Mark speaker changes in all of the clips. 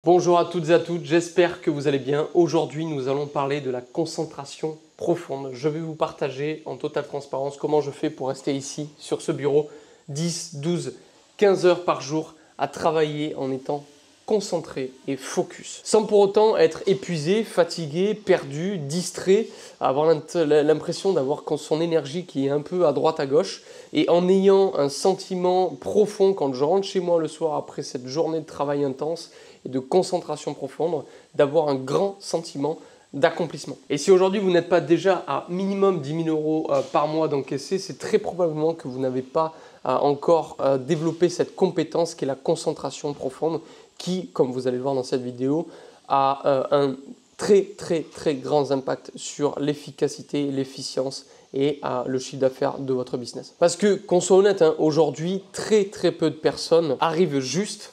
Speaker 1: Bonjour à toutes et à tous, j'espère que vous allez bien. Aujourd'hui, nous allons parler de la concentration profonde. Je vais vous partager en totale transparence comment je fais pour rester ici, sur ce bureau, 10, 12, 15 heures par jour à travailler en étant concentré et focus. Sans pour autant être épuisé, fatigué, perdu, distrait, avoir l'impression d'avoir son énergie qui est un peu à droite à gauche et en ayant un sentiment profond quand je rentre chez moi le soir après cette journée de travail intense et de concentration profonde, d'avoir un grand sentiment d'accomplissement. Et si aujourd'hui vous n'êtes pas déjà à minimum 10 000 euros par mois d'encaissé, c'est très probablement que vous n'avez pas encore développé cette compétence qui est la concentration profonde, qui, comme vous allez le voir dans cette vidéo, a un très grand impact sur l'efficacité, l'efficience et le chiffre d'affaires de votre business. Parce que, qu'on soit honnête, aujourd'hui, très peu de personnes arrivent juste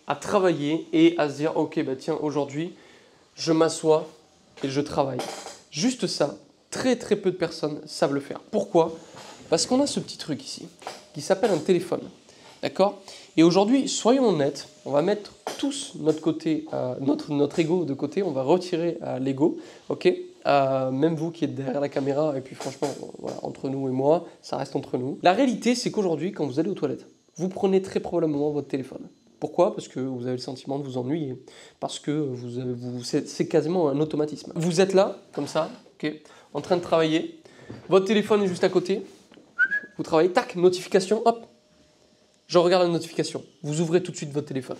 Speaker 1: à travailler et à se dire ok, bah tiens, aujourd'hui, je m'assois et je travaille. Juste ça, très peu de personnes savent le faire. Pourquoi? Parce qu'on a ce petit truc ici qui s'appelle un téléphone. D'accord? Et aujourd'hui, soyons honnêtes, on va mettre tous notre côté, notre ego de côté, on va retirer l'ego, ok? Même vous qui êtes derrière la caméra, et puis franchement, voilà, entre nous et moi, ça reste entre nous. La réalité, c'est qu'aujourd'hui, quand vous allez aux toilettes, vous prenez très probablement votre téléphone. Pourquoi? Parce que vous avez le sentiment de vous ennuyer, parce que c'est quasiment un automatisme. Vous êtes là, comme ça, ok, en train de travailler, votre téléphone est juste à côté, vous travaillez, tac, notification, hop, je regarde la notification. Vous ouvrez tout de suite votre téléphone.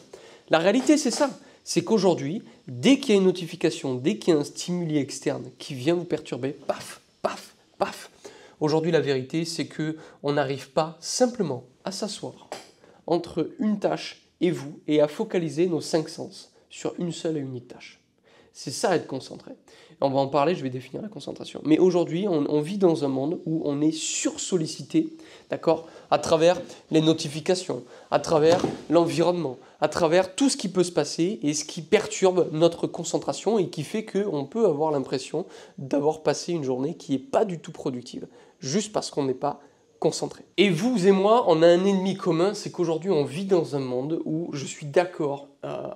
Speaker 1: La réalité, c'est ça. C'est qu'aujourd'hui, dès qu'il y a une notification, dès qu'il y a un stimuli externe qui vient vous perturber, paf. Aujourd'hui, la vérité, c'est qu'on n'arrive pas simplement à s'asseoir entre une tâche et vous et à focaliser nos 5 sens sur une seule et unique tâche. C'est ça être concentré. On va en parler, je vais définir la concentration. Mais aujourd'hui, on vit dans un monde où on est sursollicité, d'accord, à travers les notifications, à travers l'environnement, à travers tout ce qui peut se passer et ce qui perturbe notre concentration et qui fait qu'on peut avoir l'impression d'avoir passé une journée qui n'est pas du tout productive, juste parce qu'on n'est pas concentré. Et vous et moi, on a un ennemi commun, c'est qu'aujourd'hui, on vit dans un monde où je suis d'accord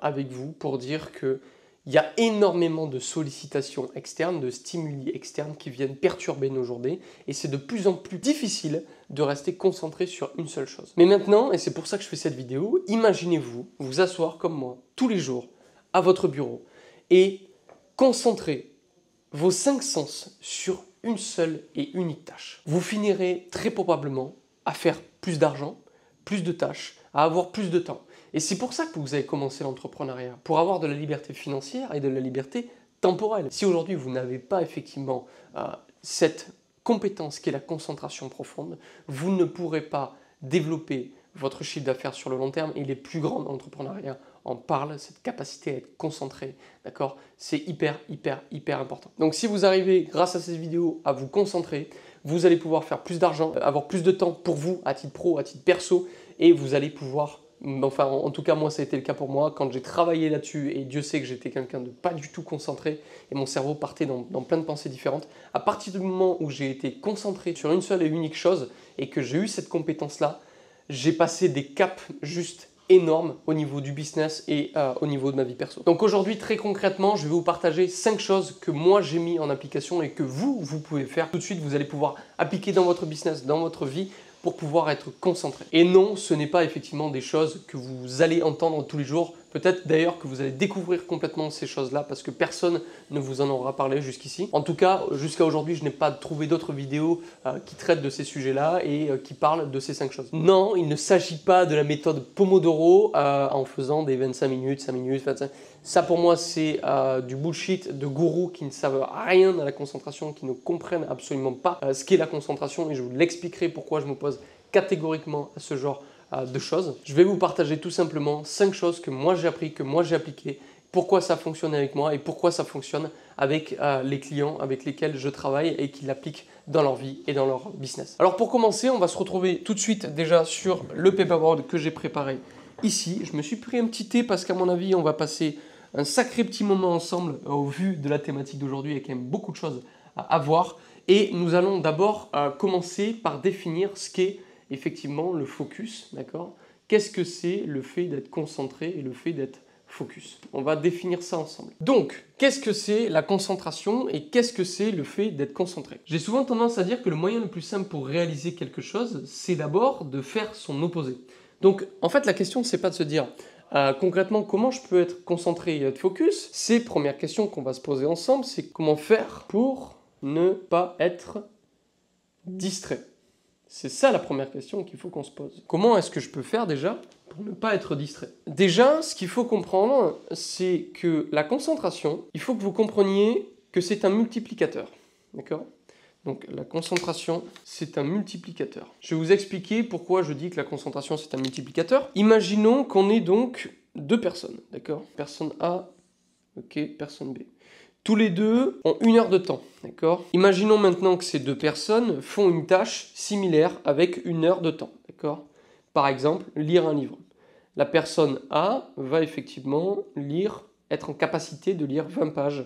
Speaker 1: avec vous pour dire que il y a énormément de sollicitations externes, de stimuli externes qui viennent perturber nos journées et c'est de plus en plus difficile de rester concentré sur une seule chose. Mais maintenant, et c'est pour ça que je fais cette vidéo, imaginez-vous vous asseoir comme moi tous les jours à votre bureau et concentrer vos 5 sens sur une seule et unique tâche. Vous finirez très probablement à faire plus d'argent, plus de tâches, à avoir plus de temps. Et c'est pour ça que vous avez commencé l'entrepreneuriat, pour avoir de la liberté financière et de la liberté temporelle. Si aujourd'hui vous n'avez pas effectivement cette compétence qui est la concentration profonde, vous ne pourrez pas développer votre chiffre d'affaires sur le long terme et les plus grands entrepreneuriats en parlent, cette capacité à être concentré, d'accord? C'est hyper important. Donc si vous arrivez grâce à cette vidéo à vous concentrer, vous allez pouvoir faire plus d'argent, avoir plus de temps pour vous à titre pro, à titre perso et vous allez pouvoir, enfin en tout cas moi ça a été le cas pour moi, quand j'ai travaillé là-dessus et Dieu sait que j'étais quelqu'un de pas du tout concentré et mon cerveau partait dans plein de pensées différentes, à partir du moment où j'ai été concentré sur une seule et unique chose et que j'ai eu cette compétence-là, j'ai passé des caps juste énormes au niveau du business et au niveau de ma vie perso. Donc aujourd'hui, très concrètement, je vais vous partager 5 choses que moi j'ai mis en application et que vous pouvez faire. Tout de suite, vous allez pouvoir appliquer dans votre business, dans votre vie, pour pouvoir être concentré. Et non, ce n'est pas effectivement des choses que vous allez entendre tous les jours. Peut-être d'ailleurs que vous allez découvrir complètement ces choses-là parce que personne ne vous en aura parlé jusqu'ici. En tout cas, jusqu'à aujourd'hui, je n'ai pas trouvé d'autres vidéos qui traitent de ces sujets-là et qui parlent de ces 5 choses. Non, il ne s'agit pas de la méthode Pomodoro en faisant des 25 minutes, 5 minutes, 25. Ça pour moi, c'est du bullshit de gourous qui ne savent rien à la concentration, qui ne comprennent absolument pas ce qu'est la concentration et je vous l'expliquerai pourquoi je m'oppose catégoriquement à ce genre de choses. Je vais vous partager tout simplement 5 choses que moi j'ai appris, que moi j'ai appliquées, pourquoi ça fonctionne avec moi et pourquoi ça fonctionne avec les clients avec lesquels je travaille et qui l'appliquent dans leur vie et dans leur business. Alors pour commencer, on va se retrouver tout de suite déjà sur le paperboard que j'ai préparé ici. Je me suis pris un petit thé parce qu'à mon avis, on va passer un sacré petit moment ensemble au vu de la thématique d'aujourd'hui. Il y a quand même beaucoup de choses à voir. Et nous allons d'abord commencer par définir ce qu'est effectivement le focus, d'accord? Qu'est-ce que c'est le fait d'être concentré et le fait d'être focus. On va définir ça ensemble. Donc, qu'est-ce que c'est la concentration et qu'est-ce que c'est le fait d'être concentré? J'ai souvent tendance à dire que le moyen le plus simple pour réaliser quelque chose, c'est d'abord de faire son opposé. Donc, en fait, la question, c'est pas de se dire concrètement comment je peux être concentré et être focus. C'est première question qu'on va se poser ensemble, c'est comment faire pour ne pas être distrait. C'est ça la première question qu'il faut qu'on se pose. Comment est-ce que je peux faire déjà pour ne pas être distrait? Déjà, ce qu'il faut comprendre, c'est que la concentration, il faut que vous compreniez que c'est un multiplicateur. D'accord? Donc la concentration, c'est un multiplicateur. Je vais vous expliquer pourquoi je dis que la concentration, c'est un multiplicateur. Imaginons qu'on ait donc deux personnes. D'accord? Personne A, ok, personne B. Tous les deux ont 1 heure de temps, d'accord? Imaginons maintenant que ces deux personnes font une tâche similaire avec 1 heure de temps, d'accord? Par exemple, lire un livre. La personne A va effectivement être en capacité de lire 20 pages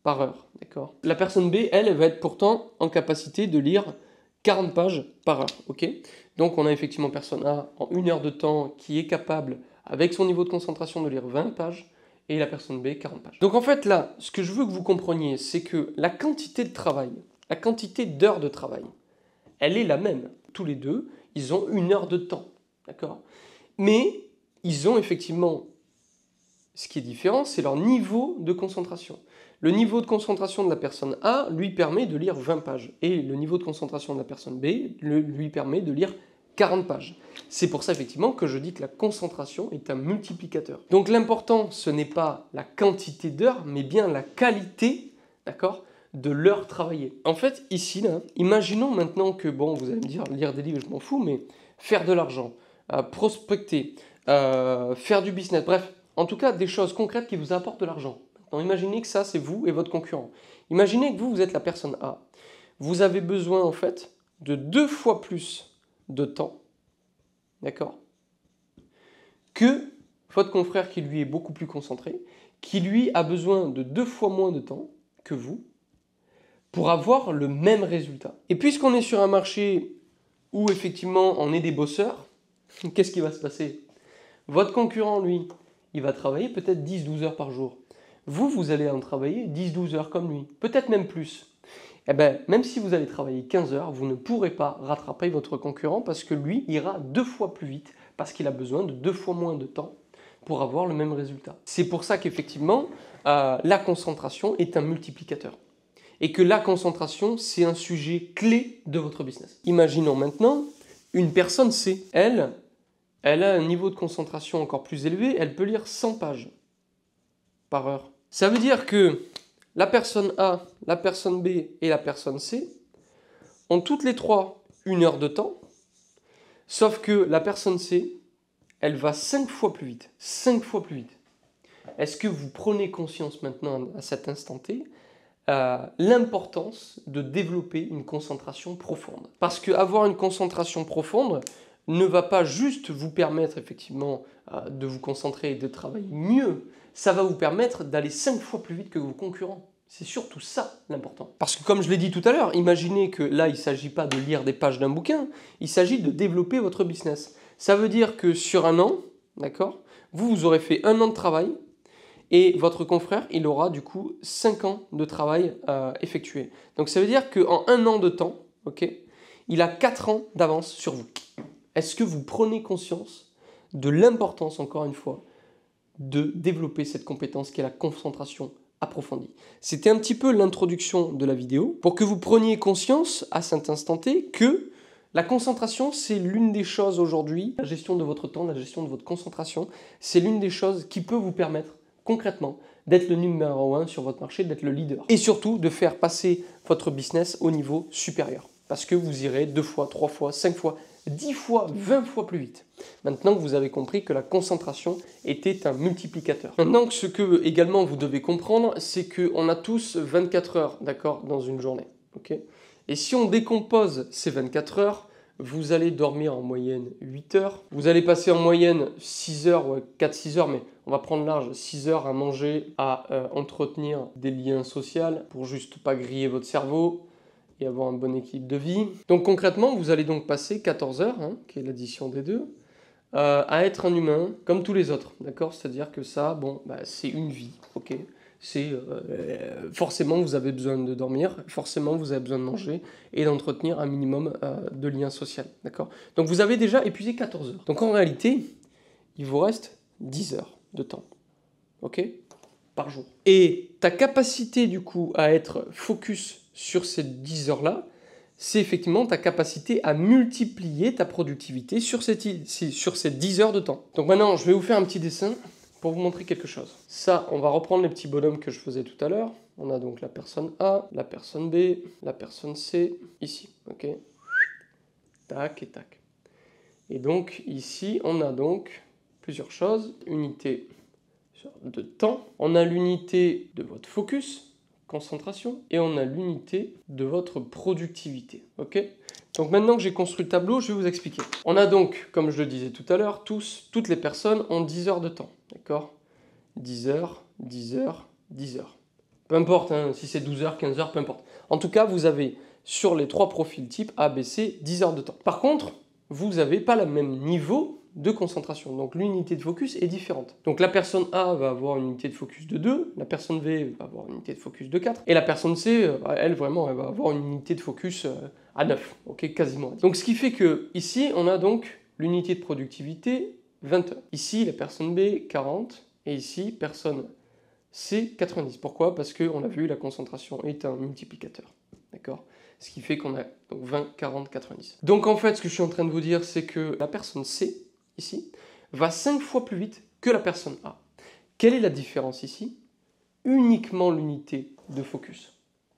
Speaker 1: par heure, d'accord? La personne B, elle va être pourtant en capacité de lire 40 pages par heure, ok? Donc on a effectivement personne A en 1 heure de temps qui est capable, avec son niveau de concentration, de lire 20 pages, et la personne B, 40 pages. Donc en fait là, ce que je veux que vous compreniez, c'est que la quantité de travail, la quantité d'heures de travail, elle est la même. Tous les deux, ils ont 1 heure de temps, d'accord? Mais ils ont effectivement, ce qui est différent, c'est leur niveau de concentration. Le niveau de concentration de la personne A lui permet de lire 20 pages, et le niveau de concentration de la personne B lui permet de lire 40 pages. C'est pour ça effectivement que je dis que la concentration est un multiplicateur. Donc l'important, ce n'est pas la quantité d'heures, mais bien la qualité, d'accord, de l'heure travaillée. En fait, ici, là, imaginons maintenant que, bon, vous allez me dire, lire des livres, je m'en fous, mais faire de l'argent, prospecter, faire du business, bref, en tout cas, des choses concrètes qui vous apportent de l'argent. Maintenant, imaginez que ça, c'est vous et votre concurrent. Imaginez que vous êtes la personne A. Vous avez besoin, en fait, de 2 fois plus de temps, d'accord, que votre confrère qui lui est beaucoup plus concentré, qui lui a besoin de 2 fois moins de temps que vous pour avoir le même résultat. Et puisqu'on est sur un marché où effectivement on est des bosseurs, qu'est-ce qui va se passer? Votre concurrent, lui, il va travailler peut-être 10-12 heures par jour. Vous allez en travailler 10-12 heures comme lui, peut-être même plus. Eh bien, même si vous allez travailler 15 heures, vous ne pourrez pas rattraper votre concurrent parce que lui ira 2 fois plus vite, parce qu'il a besoin de 2 fois moins de temps pour avoir le même résultat. C'est pour ça qu'effectivement, la concentration est un multiplicateur. Et que la concentration, c'est un sujet clé de votre business. Imaginons maintenant une personne C. Elle a un niveau de concentration encore plus élevé, elle peut lire 100 pages par heure. Ça veut dire que la personne A, la personne B et la personne C ont toutes les trois 1 heure de temps, sauf que la personne C, elle va 5 fois plus vite. 5 fois plus vite. Est-ce que vous prenez conscience maintenant, à cet instant T, l'importance de développer une concentration profonde? Parce qu'avoir une concentration profonde ne va pas juste vous permettre effectivement de vous concentrer et de travailler mieux, ça va vous permettre d'aller 5 fois plus vite que vos concurrents. C'est surtout ça l'important. Parce que comme je l'ai dit tout à l'heure, imaginez que là, il ne s'agit pas de lire des pages d'un bouquin, il s'agit de développer votre business. Ça veut dire que sur 1 an, d'accord, vous aurez fait 1 an de travail et votre confrère, il aura du coup 5 ans de travail effectué. Donc ça veut dire qu'en 1 an de temps, okay, il a 4 ans d'avance sur vous. Est-ce que vous prenez conscience de l'importance, encore une fois, de développer cette compétence qui est la concentration approfondie? C'était un petit peu l'introduction de la vidéo pour que vous preniez conscience à cet instant T que la concentration, c'est l'une des choses aujourd'hui, la gestion de votre temps, la gestion de votre concentration, c'est l'une des choses qui peut vous permettre concrètement d'être le numéro 1 sur votre marché, d'être le leader. Et surtout de faire passer votre business au niveau supérieur. Parce que vous irez 2 fois, 3 fois, 5 fois, 10 fois, 20 fois plus vite. Maintenant que vous avez compris que la concentration était un multiplicateur. Maintenant, ce que également vous devez comprendre, c'est qu'on a tous 24 heures, d'accord, dans une journée. Okay, et si on décompose ces 24 heures, vous allez dormir en moyenne 8 heures. Vous allez passer en moyenne 6 heures, ouais, 4-6 heures, mais on va prendre large, 6 heures à manger, à entretenir des liens sociaux pour juste pas griller votre cerveau et avoir un bon équilibre de vie. Donc concrètement, vous allez donc passer 14 heures, hein, qui est l'addition des deux, à être un humain comme tous les autres, d'accord? C'est-à-dire que ça, bon, bah, c'est une vie, ok? C'est forcément vous avez besoin de dormir, forcément vous avez besoin de manger et d'entretenir un minimum de lien social, d'accord? Donc vous avez déjà épuisé 14 heures. Donc en réalité, il vous reste 10 heures de temps, ok? Par jour. Et ta capacité du coup à être focus sur ces 10 heures-là, c'est effectivement ta capacité à multiplier ta productivité sur ces 10 heures de temps. Donc maintenant, je vais vous faire un petit dessin pour vous montrer quelque chose. Ça, on va reprendre les petits bonhommes que je faisais tout à l'heure. On a donc la personne A, la personne B, la personne C, ici, ok? Tac et tac. Et donc ici, on a donc plusieurs choses. Unité de temps, on a l'unité de votre focus, concentration, et on a l'unité de votre productivité, ok? Donc maintenant que j'ai construit le tableau, je vais vous expliquer. On a donc, comme je le disais tout à l'heure, toutes les personnes ont 10 heures de temps, d'accord? 10 heures, 10 heures, 10 heures. Peu importe, hein, si c'est 12 heures, 15 heures, peu importe. En tout cas, vous avez sur les trois profils type A, B, C, 10 heures de temps. Par contre, vous n'avez pas le même niveau de concentration. Donc l'unité de focus est différente. Donc la personne A va avoir une unité de focus de 2, la personne B va avoir une unité de focus de 4, et la personne C, elle vraiment, elle va avoir une unité de focus à 9, ok, quasiment. Donc ce qui fait que ici, on a donc l'unité de productivité 20 heures. Ici, la personne B, 40, et ici, personne C, 90. Pourquoi? Parce qu'on a vu, la concentration est un multiplicateur. D'accord? Ce qui fait qu'on a donc 20, 40, 90. Donc en fait, ce que je suis en train de vous dire, c'est que la personne C, ici, va 5 fois plus vite que la personne A. Quelle est la différence ici? Uniquement l'unité de focus.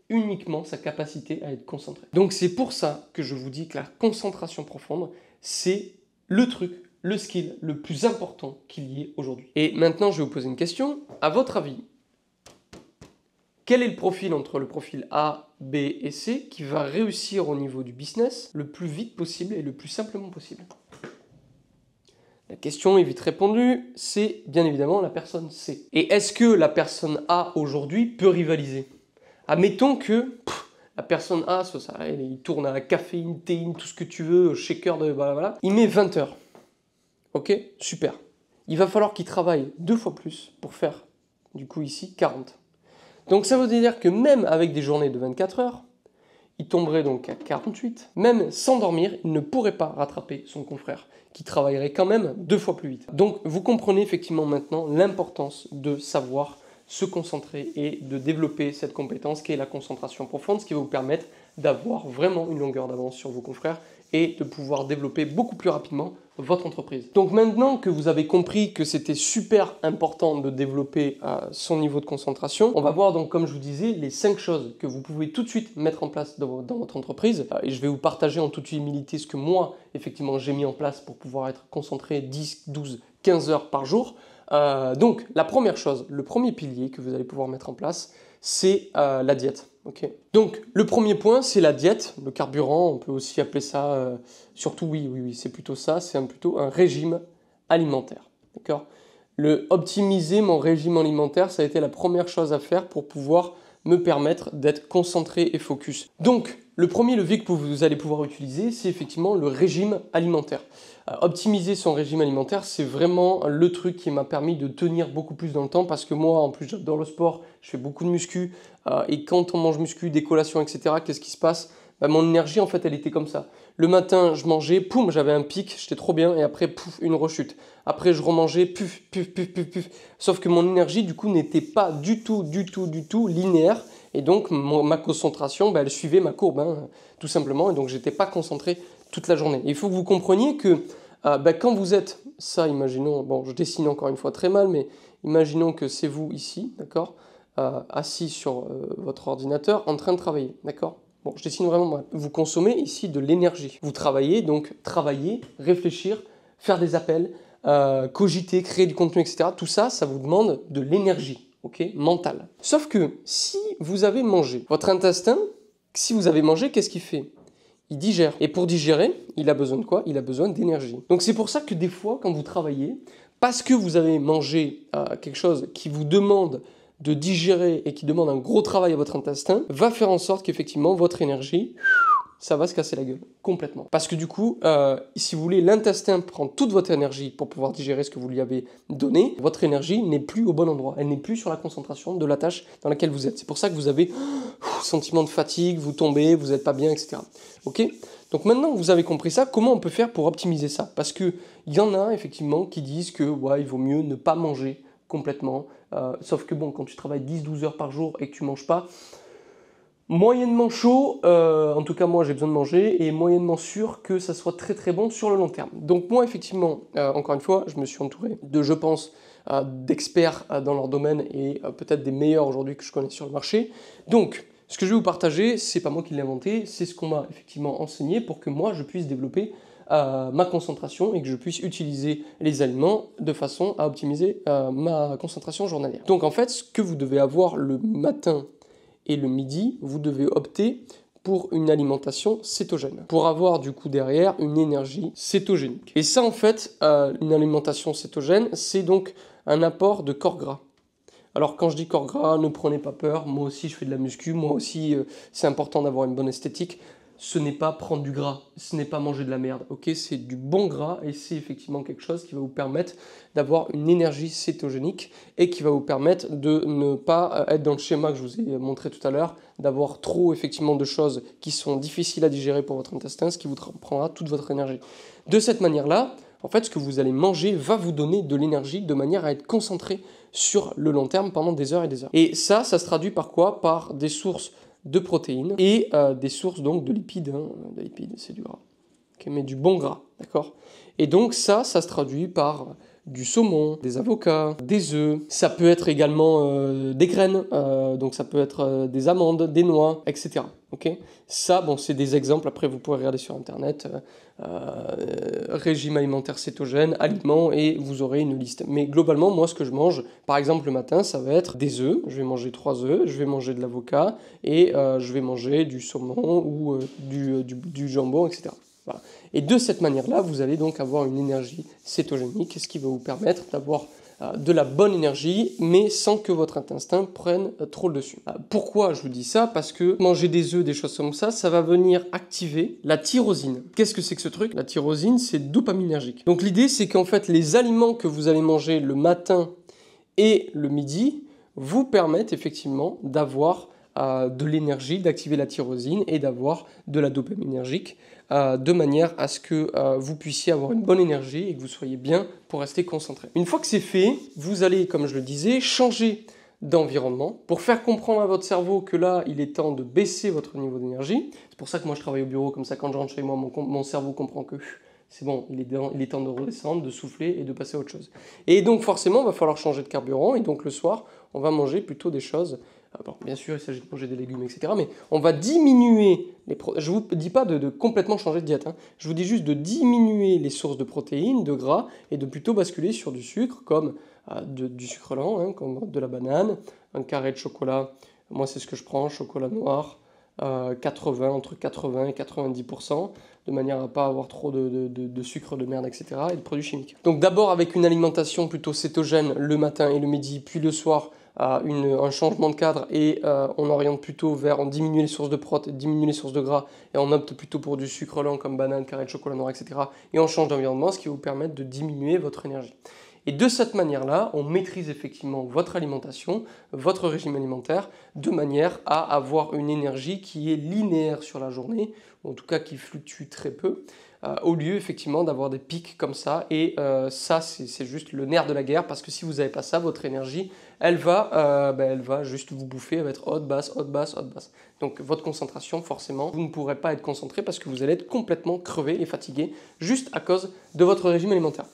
Speaker 1: Uniquement sa capacité à être concentré. Donc c'est pour ça que je vous dis que la concentration profonde, c'est le truc, le skill le plus important qu'il y ait aujourd'hui. Et maintenant, je vais vous poser une question. À votre avis, quel est le profil entre le profil A, B et C qui va réussir au niveau du business le plus vite possible et le plus simplement possible? La question est vite répondue, c'est bien évidemment la personne C. Et est-ce que la personne A aujourd'hui peut rivaliser? Admettons que la personne A, il tourne à la caféine, théine, tout ce que tu veux, shaker de voilà, il met 20 heures. Ok, super. Il va falloir qu'il travaille 2 fois plus pour faire, du coup ici, 40. Donc ça veut dire que même avec des journées de 24 heures, il tomberait donc à 48. Même sans dormir, il ne pourrait pas rattraper son confrère, qui travaillerait quand même 2 fois plus vite. Donc vous comprenez effectivement maintenant l'importance de savoir se concentrer et de développer cette compétence qui est la concentration profonde, ce qui va vous permettre d'avoir vraiment une longueur d'avance sur vos confrères et de pouvoir développer beaucoup plus rapidement votre entreprise. Donc maintenant que vous avez compris que c'était super important de développer son niveau de concentration, on va voir donc, comme je vous disais, les 5 choses que vous pouvez tout de suite mettre en place dans votre entreprise. Et je vais vous partager en toute humilité ce que moi, effectivement, j'ai mis en place pour pouvoir être concentré 10, 12, 15 heures par jour. Donc la première chose, le premier pilier que vous allez pouvoir mettre en place, c'est la diète. Okay. Donc le premier point, c'est la diète, le carburant, on peut aussi appeler ça, surtout oui, c'est plutôt ça, c'est plutôt un régime alimentaire. D'accord? Optimiser mon régime alimentaire, ça a été la première chose à faire pour pouvoir me permettre d'être concentré et focus. Donc le premier levier que vous allez pouvoir utiliser, c'est effectivement le régime alimentaire. Optimiser son régime alimentaire, c'est vraiment le truc qui m'a permis de tenir beaucoup plus dans le temps parce que moi, en plus, j'adore le sport, je fais beaucoup de muscu et quand on mange muscu, des collations, etc., qu'est-ce qui se passe? Mon énergie, en fait, elle était comme ça. Le matin, je mangeais, poum, j'avais un pic, j'étais trop bien et après, pouf, une rechute. Après, je remangeais, puf. Sauf que mon énergie, du coup, n'était pas du tout linéaire et donc ma concentration, elle suivait ma courbe, hein, tout simplement, et donc j'étais pas concentré toute la journée. Et il faut que vous compreniez que quand vous êtes, ça, imaginons, bon, je dessine encore une fois très mal, mais imaginons que c'est vous ici, d'accord, assis sur votre ordinateur en train de travailler, d'accord. Bon, je dessine vraiment mal. Vous consommez ici de l'énergie. Vous travaillez, donc travailler, réfléchir, faire des appels, cogiter, créer du contenu, etc. Tout ça, ça vous demande de l'énergie, ok, mentale. Sauf que si vous avez mangé, votre intestin, si vous avez mangé, qu'est-ce qu'il fait? Il digère. Et pour digérer, il a besoin de quoi? Il a besoin d'énergie. Donc c'est pour ça que des fois, quand vous travaillez, parce que vous avez mangé quelque chose qui vous demande de digérer et qui demande un gros travail à votre intestin, va faire en sorte qu'effectivement votre énergie ça va se casser la gueule, complètement. Parce que du coup, si vous voulez, l'intestin prend toute votre énergie pour pouvoir digérer ce que vous lui avez donné. Votre énergie n'est plus au bon endroit, elle n'est plus sur la concentration de la tâche dans laquelle vous êtes. C'est pour ça que vous avez sentiment de fatigue, vous tombez, vous n'êtes pas bien, etc. Ok ? Donc maintenant que vous avez compris ça, comment on peut faire pour optimiser ça? Parce qu'il y en a effectivement qui disent que ouais, il vaut mieux ne pas manger complètement. Sauf que bon, quand tu travailles 10-12 heures par jour et que tu ne manges pas, moyennement chaud, en tout cas moi j'ai besoin de manger, et moyennement sûr que ça soit très très bon sur le long terme. Donc moi effectivement, encore une fois, je me suis entouré de, je pense, d'experts dans leur domaine et peut-être des meilleurs aujourd'hui que je connais sur le marché. Donc ce que je vais vous partager, c'est pas moi qui l'ai inventé, c'est ce qu'on m'a effectivement enseigné pour que moi je puisse développer ma concentration et que je puisse utiliser les aliments de façon à optimiser ma concentration journalière. Donc en fait, ce que vous devez avoir le matin et le midi, vous devez opter pour une alimentation cétogène, pour avoir du coup derrière une énergie cétogénique. Et ça en fait, une alimentation cétogène, c'est donc un apport de corps gras. Alors quand je dis corps gras, ne prenez pas peur, moi aussi je fais de la muscu, moi aussi c'est important d'avoir une bonne esthétique. Ce n'est pas prendre du gras, ce n'est pas manger de la merde, ok? C'est du bon gras et c'est effectivement quelque chose qui va vous permettre d'avoir une énergie cétogénique et qui va vous permettre de ne pas être dans le schéma que je vous ai montré tout à l'heure, d'avoir trop effectivement de choses qui sont difficiles à digérer pour votre intestin, ce qui vous prendra toute votre énergie. De cette manière-là, en fait, ce que vous allez manger va vous donner de l'énergie de manière à être concentré sur le long terme pendant des heures et des heures. Et ça se traduit par quoi? Par des sources de protéines et des sources donc de lipides. De lipides, c'est du gras. Okay, mais du bon gras, d'accord? Et donc ça se traduit par du saumon, des avocats, des œufs. Ça peut être également des graines, donc ça peut être des amandes, des noix, etc. Okay, ça, bon, c'est des exemples. Après, vous pourrez regarder sur Internet, régime alimentaire cétogène, aliments, et vous aurez une liste. Mais globalement, moi, ce que je mange, par exemple, le matin, ça va être des œufs. Je vais manger 3 œufs, je vais manger de l'avocat, et je vais manger du saumon ou du jambon, etc. Voilà. Et de cette manière-là, vous allez donc avoir une énergie cétogénique, ce qui va vous permettre d'avoir de la bonne énergie, mais sans que votre intestin prenne trop le dessus. Pourquoi je vous dis ça? Parce que manger des œufs, des choses comme ça va venir activer la tyrosine. Qu'est-ce que c'est que ce truc? La tyrosine, c'est dopaminergique. Donc l'idée, c'est qu'en fait, les aliments que vous allez manger le matin et le midi vous permettent effectivement d'avoir de l'énergie, d'activer la tyrosine et d'avoir de la dopaminergique de manière à ce que vous puissiez avoir une bonne énergie et que vous soyez bien pour rester concentré. Une fois que c'est fait, vous allez, comme je le disais, changer d'environnement pour faire comprendre à votre cerveau que là, il est temps de baisser votre niveau d'énergie. C'est pour ça que moi, je travaille au bureau, comme ça, quand je rentre chez moi, mon cerveau comprend que c'est bon, il est temps de redescendre, de souffler et de passer à autre chose. Et donc, forcément, il va falloir changer de carburant. Et donc, le soir, on va manger plutôt des choses. Bon, bien sûr, il s'agit de manger des légumes, etc. Mais on va diminuer je ne vous dis pas de complètement changer de diète. Je vous dis juste de diminuer les sources de protéines, de gras, et de plutôt basculer sur du sucre, comme du sucre lent, comme de la banane, un carré de chocolat. Moi, c'est ce que je prends, chocolat noir, entre 80 et 90%, de manière à ne pas avoir trop de sucre de merde, etc. et de produits chimiques. Donc d'abord avec une alimentation plutôt cétogène le matin et le midi, puis le soir, un changement de cadre et on oriente plutôt on diminue les sources de protéines, diminue les sources de gras et on opte plutôt pour du sucre lent comme banane, carré de chocolat noir, etc. Et on change d'environnement, ce qui va vous permettre de diminuer votre énergie. Et de cette manière-là, on maîtrise effectivement votre alimentation, votre régime alimentaire, de manière à avoir une énergie qui est linéaire sur la journée, ou en tout cas qui fluctue très peu, au lieu effectivement d'avoir des pics comme ça. Et ça, c'est juste le nerf de la guerre, parce que si vous n'avez pas ça, votre énergie, elle va juste vous bouffer, elle va être haute, basse, haute, basse, haute, basse. Donc votre concentration, forcément, vous ne pourrez pas être concentré parce que vous allez être complètement crevé et fatigué, juste à cause de votre régime alimentaire.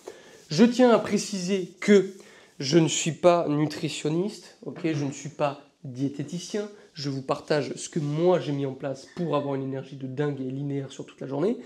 Speaker 1: Je tiens à préciser que je ne suis pas nutritionniste, okay, je ne suis pas diététicien, je vous partage ce que moi j'ai mis en place pour avoir une énergie de dingue et linéaire sur toute la journée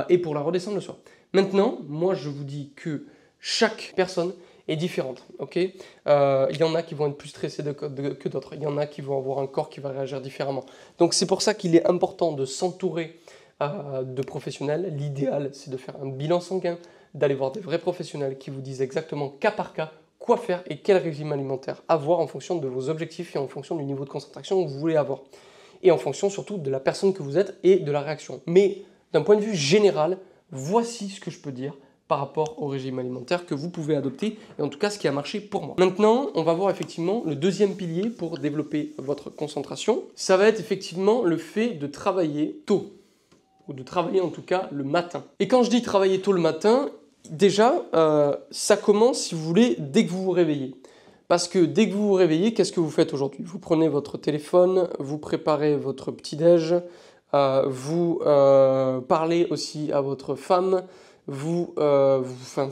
Speaker 1: et pour la redescendre le soir. Maintenant, moi je vous dis que chaque personne est différente. Okay, il y en a qui vont être plus stressés que d'autres, il y en a qui vont avoir un corps qui va réagir différemment. Donc c'est pour ça qu'il est important de s'entourer de professionnels. L'idéal, c'est de faire un bilan sanguin, d'aller voir des vrais professionnels qui vous disent exactement cas par cas quoi faire et quel régime alimentaire avoir en fonction de vos objectifs et en fonction du niveau de concentration que vous voulez avoir. et en fonction surtout de la personne que vous êtes et de la réaction. Mais d'un point de vue général, voici ce que je peux dire par rapport au régime alimentaire que vous pouvez adopter, et en tout cas ce qui a marché pour moi. Maintenant, on va voir effectivement le deuxième pilier pour développer votre concentration. Ça va être effectivement le fait de travailler tôt, ou de travailler en tout cas le matin. Et quand je dis travailler tôt le matin, déjà, ça commence, si vous voulez, dès que vous vous réveillez. Parce que dès que vous vous réveillez, qu'est-ce que vous faites aujourd'hui? Vous prenez votre téléphone, vous préparez votre petit-déj, vous parlez aussi à votre femme, vous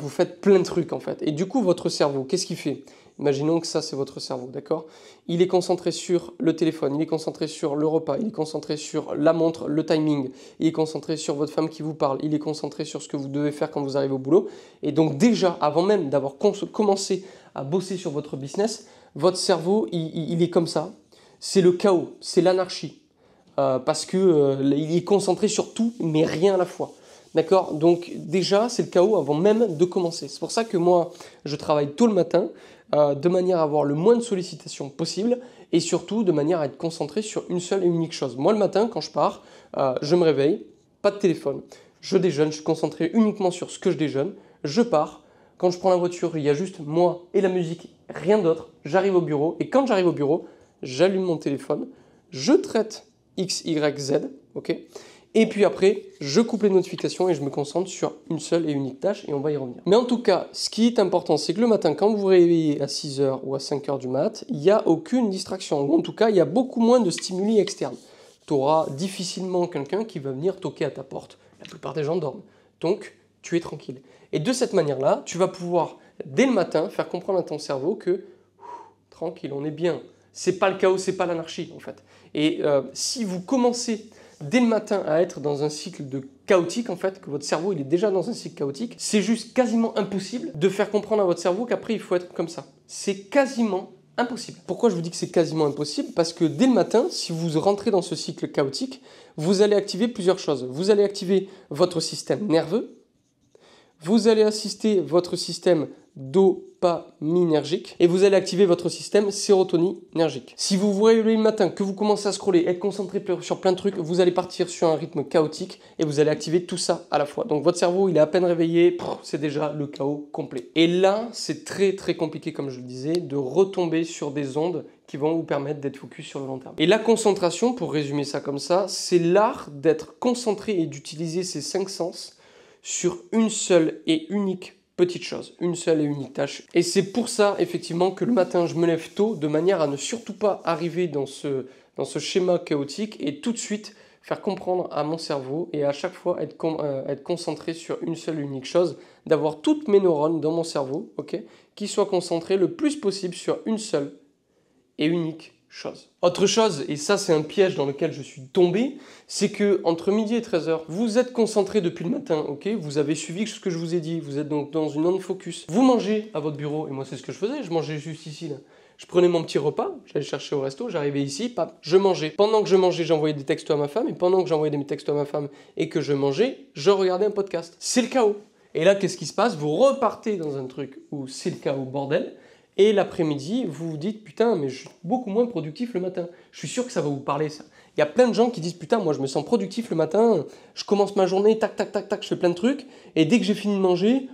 Speaker 1: faites plein de trucs en fait. Et du coup, votre cerveau, qu'est-ce qu'il fait? Imaginons que ça, c'est votre cerveau, d'accord? Il est concentré sur le téléphone, il est concentré sur le repas, il est concentré sur la montre, le timing, il est concentré sur votre femme qui vous parle, il est concentré sur ce que vous devez faire quand vous arrivez au boulot. Et donc déjà, avant même d'avoir commencé à bosser sur votre business, votre cerveau, il est comme ça. C'est le chaos, c'est l'anarchie. Parce qu'il est concentré sur tout, mais rien à la fois. D'accord? Donc déjà, c'est le chaos avant même de commencer. C'est pour ça que moi, je travaille tôt le matin, de manière à avoir le moins de sollicitations possible et surtout de manière à être concentré sur une seule et unique chose. Moi, le matin, quand je pars, je me réveille, pas de téléphone, je déjeune, je suis concentré uniquement sur ce que je déjeune, je pars. Quand je prends la voiture, il y a juste moi et la musique, rien d'autre. J'arrive au bureau et quand j'arrive au bureau, j'allume mon téléphone, je traite X, Y, Z, ok? Et puis après, je coupe les notifications et je me concentre sur une seule et unique tâche et on va y revenir. Mais en tout cas, ce qui est important, c'est que le matin, quand vous vous réveillez à 6h ou à 5h du mat, il n'y a aucune distraction. Ou en tout cas, il y a beaucoup moins de stimuli externes. Tu auras difficilement quelqu'un qui va venir toquer à ta porte. La plupart des gens dorment. Donc, tu es tranquille. Et de cette manière-là, tu vas pouvoir, dès le matin, faire comprendre à ton cerveau que, tranquille, on est bien. C'est pas le chaos, c'est pas l'anarchie en fait. Et si vous commencez dès le matin à être dans un cycle de chaotique en fait, que votre cerveau il est déjà dans un cycle chaotique, c'est juste quasiment impossible de faire comprendre à votre cerveau qu'après il faut être comme ça. C'est quasiment impossible. Pourquoi je vous dis que c'est quasiment impossible? Parce que dès le matin, si vous rentrez dans ce cycle chaotique, vous allez activer plusieurs choses. Vous allez activer votre système nerveux, vous allez assister votre système dopaminergique et vous allez activer votre système sérotoninergique. Si vous vous réveillez le matin, que vous commencez à scroller, être concentré sur plein de trucs, vous allez partir sur un rythme chaotique et vous allez activer tout ça à la fois. Donc votre cerveau, il est à peine réveillé, c'est déjà le chaos complet. Et là, c'est très très compliqué, comme je le disais, de retomber sur des ondes qui vont vous permettre d'être focus sur le long terme. Et la concentration, pour résumer ça comme ça, c'est l'art d'être concentré et d'utiliser ses 5 sens sur une seule et unique petite chose, une seule et unique tâche. Et c'est pour ça, effectivement, que le matin, je me lève tôt, de manière à ne surtout pas arriver dans ce schéma chaotique et tout de suite faire comprendre à mon cerveau et à chaque fois être concentré sur une seule et unique chose, d'avoir toutes mes neurones dans mon cerveau, ok, qui soient concentrées le plus possible sur une seule et unique chose. Autre chose, et ça c'est un piège dans lequel je suis tombé, c'est que entre midi et 13h, vous êtes concentré depuis le matin, ok, vous avez suivi ce que je vous ai dit, vous êtes donc dans une onde focus. Vous mangez à votre bureau, et moi c'est ce que je faisais, je mangeais juste ici là. Je prenais mon petit repas, j'allais chercher au resto, j'arrivais ici, pap, je mangeais. Pendant que je mangeais, j'envoyais des textos à ma femme, et pendant que j'envoyais des textos à ma femme et que je mangeais, je regardais un podcast. C'est le chaos. Et là, qu'est-ce qui se passe? Vous repartez dans un truc où c'est le chaos, bordel. Et l'après-midi, vous vous dites, putain, mais je suis beaucoup moins productif le matin. Je suis sûr que ça va vous parler, ça. Il y a plein de gens qui disent, putain, moi je me sens productif le matin, je commence ma journée, tac, tac, tac, tac, je fais plein de trucs, et dès que j'ai fini de manger,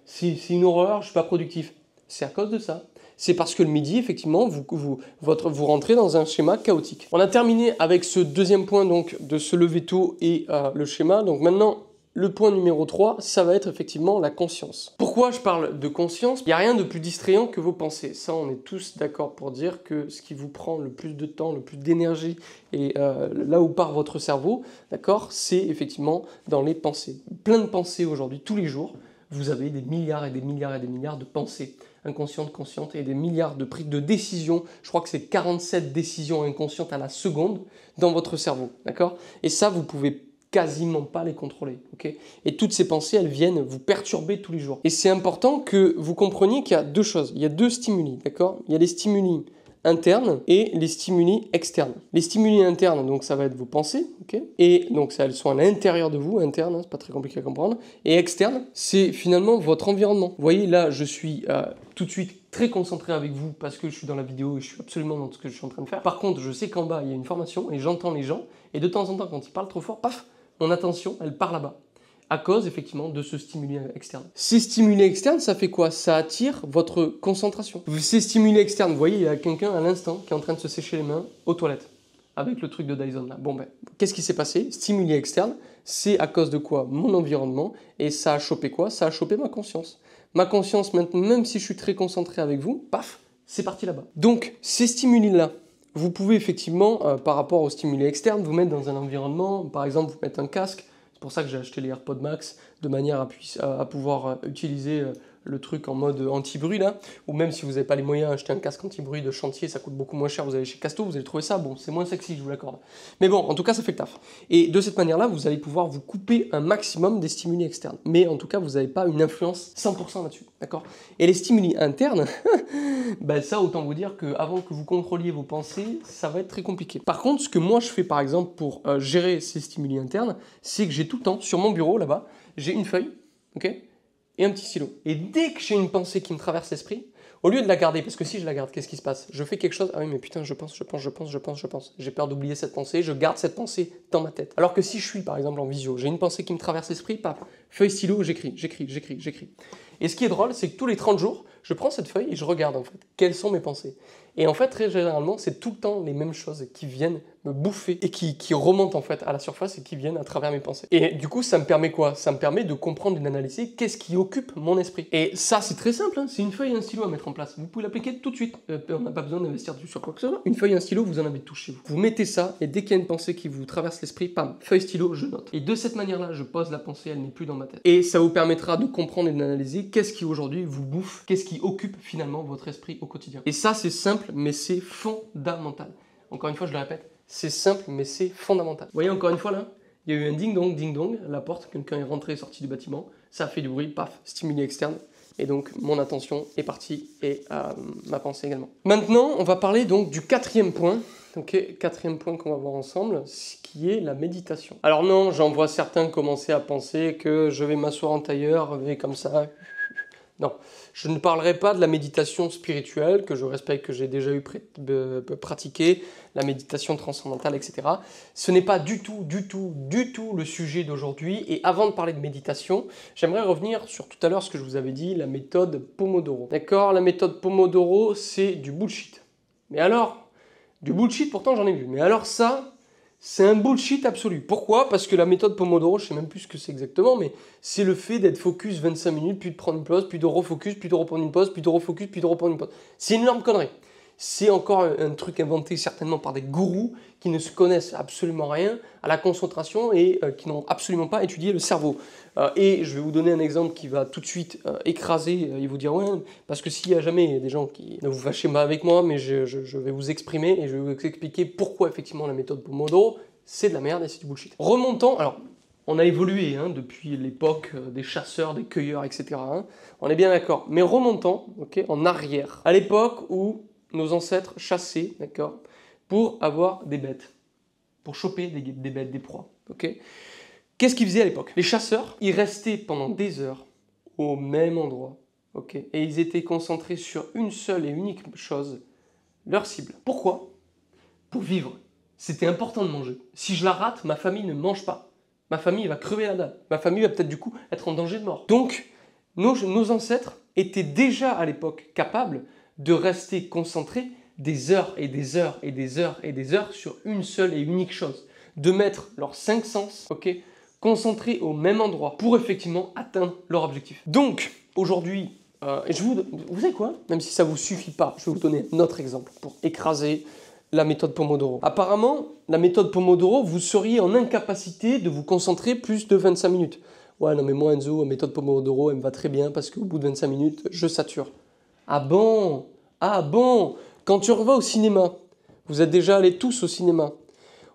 Speaker 1: c'est une horreur, je suis pas productif. C'est à cause de ça. C'est parce que le midi, effectivement, vous rentrez dans un schéma chaotique. On a terminé avec ce deuxième point, donc, de se lever tôt et le schéma. Donc maintenant, le point numéro 3, ça va être effectivement la conscience. Pourquoi je parle de conscience? Il n'y a rien de plus distrayant que vos pensées. Ça, on est tous d'accord pour dire que ce qui vous prend le plus de temps, le plus d'énergie, et là où part votre cerveau, d'accord, c'est effectivement dans les pensées. Plein de pensées aujourd'hui, tous les jours, vous avez des milliards et des milliards et des milliards de pensées inconscientes, conscientes, et des milliards de prises de décisions. Je crois que c'est 47 décisions inconscientes à la seconde dans votre cerveau, d'accord? Et ça, vous pouvez quasiment pas les contrôler, ok? Et toutes ces pensées, elles viennent vous perturber tous les jours. Et c'est important que vous compreniez qu'il y a deux choses, il y a deux stimuli, d'accord? Il y a les stimuli internes et les stimuli externes. Les stimuli internes, donc ça va être vos pensées, ok? Et donc ça, elles sont à l'intérieur de vous, internes, hein, c'est pas très compliqué à comprendre. Et externes, c'est finalement votre environnement. Vous voyez, là, je suis tout de suite très concentré avec vous parce que je suis dans la vidéo et je suis absolument dans ce que je suis en train de faire. Par contre, je sais qu'en bas, il y a une formation et j'entends les gens. Et de temps en temps, quand ils parlent trop fort, paf, mon attention, elle part là-bas. À cause, effectivement, de ce stimuli externe. Ces stimuli externes, ça fait quoi? Ça attire votre concentration. Ces stimuli externes, vous voyez, il y a quelqu'un à l'instant qui est en train de se sécher les mains aux toilettes. Avec le truc de Dyson là. Bon ben, qu'est-ce qui s'est passé? Stimuli externe, c'est à cause de quoi? Mon environnement. Et ça a chopé quoi? Ça a chopé ma conscience. Ma conscience, maintenant, même si je suis très concentré avec vous, paf, c'est parti là-bas. Donc, ces stimuli-là, vous pouvez effectivement, par rapport aux stimuli externes, vous mettre dans un environnement, par exemple, vous mettre un casque. C'est pour ça que j'ai acheté les AirPods Max, de manière à pouvoir utiliser le truc en mode anti-bruit là, ou même si vous n'avez pas les moyens, acheter un casque anti-bruit de chantier, ça coûte beaucoup moins cher, vous allez chez Casto, vous allez trouver ça, bon, c'est moins sexy, je vous l'accorde. Mais bon, en tout cas, ça fait le taf. Et de cette manière-là, vous allez pouvoir vous couper un maximum des stimuli externes. Mais en tout cas, vous n'avez pas une influence 100% là-dessus, d'accord? Et les stimuli internes, ben ça, autant vous dire qu'avant que vous contrôliez vos pensées, ça va être très compliqué. Par contre, ce que moi je fais par exemple pour gérer ces stimuli internes, c'est que j'ai tout le temps, sur mon bureau là-bas, j'ai une feuille, ok, et un petit stylo. Et dès que j'ai une pensée qui me traverse l'esprit, au lieu de la garder, parce que si je la garde, qu'est-ce qui se passe? Je fais quelque chose, ah oui mais putain, je pense. J'ai peur d'oublier cette pensée, je garde cette pensée dans ma tête. Alors que si je suis par exemple en visio, j'ai une pensée qui me traverse l'esprit, paf, feuille stylo, j'écris. Et ce qui est drôle, c'est que tous les 30 jours, je prends cette feuille et je regarde en fait, quelles sont mes pensées. Et en fait, très généralement, c'est tout le temps les mêmes choses qui viennent me bouffer et qui remontent en fait à la surface et qui viennent à travers mes pensées. Et du coup, ça me permet quoi? Ça me permet de comprendre et d'analyser qu'est-ce qui occupe mon esprit. Et ça, c'est très simple, hein, c'est une feuille et un stylo à mettre en place. Vous pouvez l'appliquer tout de suite. On n'a pas besoin d'investir sur quoi que ce soit. Une feuille et un stylo, vous en avez tout chez vous. Vous mettez ça et dès qu'il y a une pensée qui vous traverse l'esprit, pam, feuille, stylo, je note. Et de cette manière-là, je pose la pensée, elle n'est plus dans ma tête. Et ça vous permettra de comprendre et d'analyser qu'est-ce qui aujourd'hui vous bouffe, qu'est-ce qui occupe finalement votre esprit au quotidien. Et ça, c'est simple, mais c'est fondamental. Encore une fois, je le répète, c'est simple, mais c'est fondamental. Vous voyez, encore une fois, là, il y a eu un ding-dong, la porte, quelqu'un est rentré et sorti du bâtiment, ça a fait du bruit, paf, stimuli externe, et donc mon attention est partie, et ma pensée également. Maintenant, on va parler donc du quatrième point, quatrième point qu'on va voir ensemble, ce qui est la méditation. Alors non, j'en vois certains commencer à penser que je vais m'asseoir en tailleur, et comme ça... Non, je ne parlerai pas de la méditation spirituelle, que je respecte, que j'ai déjà eu pratiqué, la méditation transcendantale, etc. Ce n'est pas du tout le sujet d'aujourd'hui. Et avant de parler de méditation, j'aimerais revenir sur tout à l'heure ce que je vous avais dit, la méthode Pomodoro. D'accord, la méthode Pomodoro, c'est du bullshit. Mais alors, du bullshit, pourtant j'en ai vu. Mais alors ça... c'est un bullshit absolu. Pourquoi? Parce que la méthode Pomodoro, je ne sais même plus ce que c'est exactement, mais c'est le fait d'être focus 25 minutes, puis de prendre une pause, puis de refocus, puis de reprendre une pause, puis de refocus, puis de reprendre une pause. C'est une énorme connerie. C'est encore un truc inventé certainement par des gourous qui ne se connaissent absolument rien à la concentration et qui n'ont absolument pas étudié le cerveau. Et je vais vous donner un exemple qui va tout de suite écraser et vous dire ouais, parce que s'il y a jamais des gens qui ne vous fâchez pas avec moi, mais je vais vous exprimer et je vais vous expliquer pourquoi effectivement la méthode Pomodoro c'est de la merde et c'est du bullshit. Remontons, alors on a évolué hein, depuis l'époque des chasseurs, des cueilleurs, etc. Hein, on est bien d'accord, mais remontons en arrière, à l'époque où nos ancêtres chassaient, d'accord, pour avoir des bêtes, pour choper des bêtes, des proies, ok. Qu'est-ce qu'ils faisaient à l'époque? Les chasseurs, ils restaient pendant des heures au même endroit, ok, et ils étaient concentrés sur une seule et unique chose, leur cible. Pourquoi? Pour vivre. C'était important de manger. Si je la rate, ma famille ne mange pas. Ma famille va crever la dalle. Ma famille va peut-être du coup être en danger de mort. Donc, nos ancêtres étaient déjà à l'époque capables de rester concentrés des heures et des heures et des heures et des heures sur une seule et unique chose. De mettre leurs 5 sens, ok, concentrés au même endroit pour effectivement atteindre leur objectif. Donc, aujourd'hui, vous savez quoi? Même si ça ne vous suffit pas, je vais vous donner un autre exemple pour écraser la méthode Pomodoro. Apparemment, la méthode Pomodoro, vous seriez en incapacité de vous concentrer plus de 25 minutes. Ouais, non mais moi Enzo, la méthode Pomodoro, elle me va très bien parce qu'au bout de 25 minutes, je sature. Ah bon? Ah bon? Quand tu vas au cinéma, vous êtes déjà allés tous au cinéma.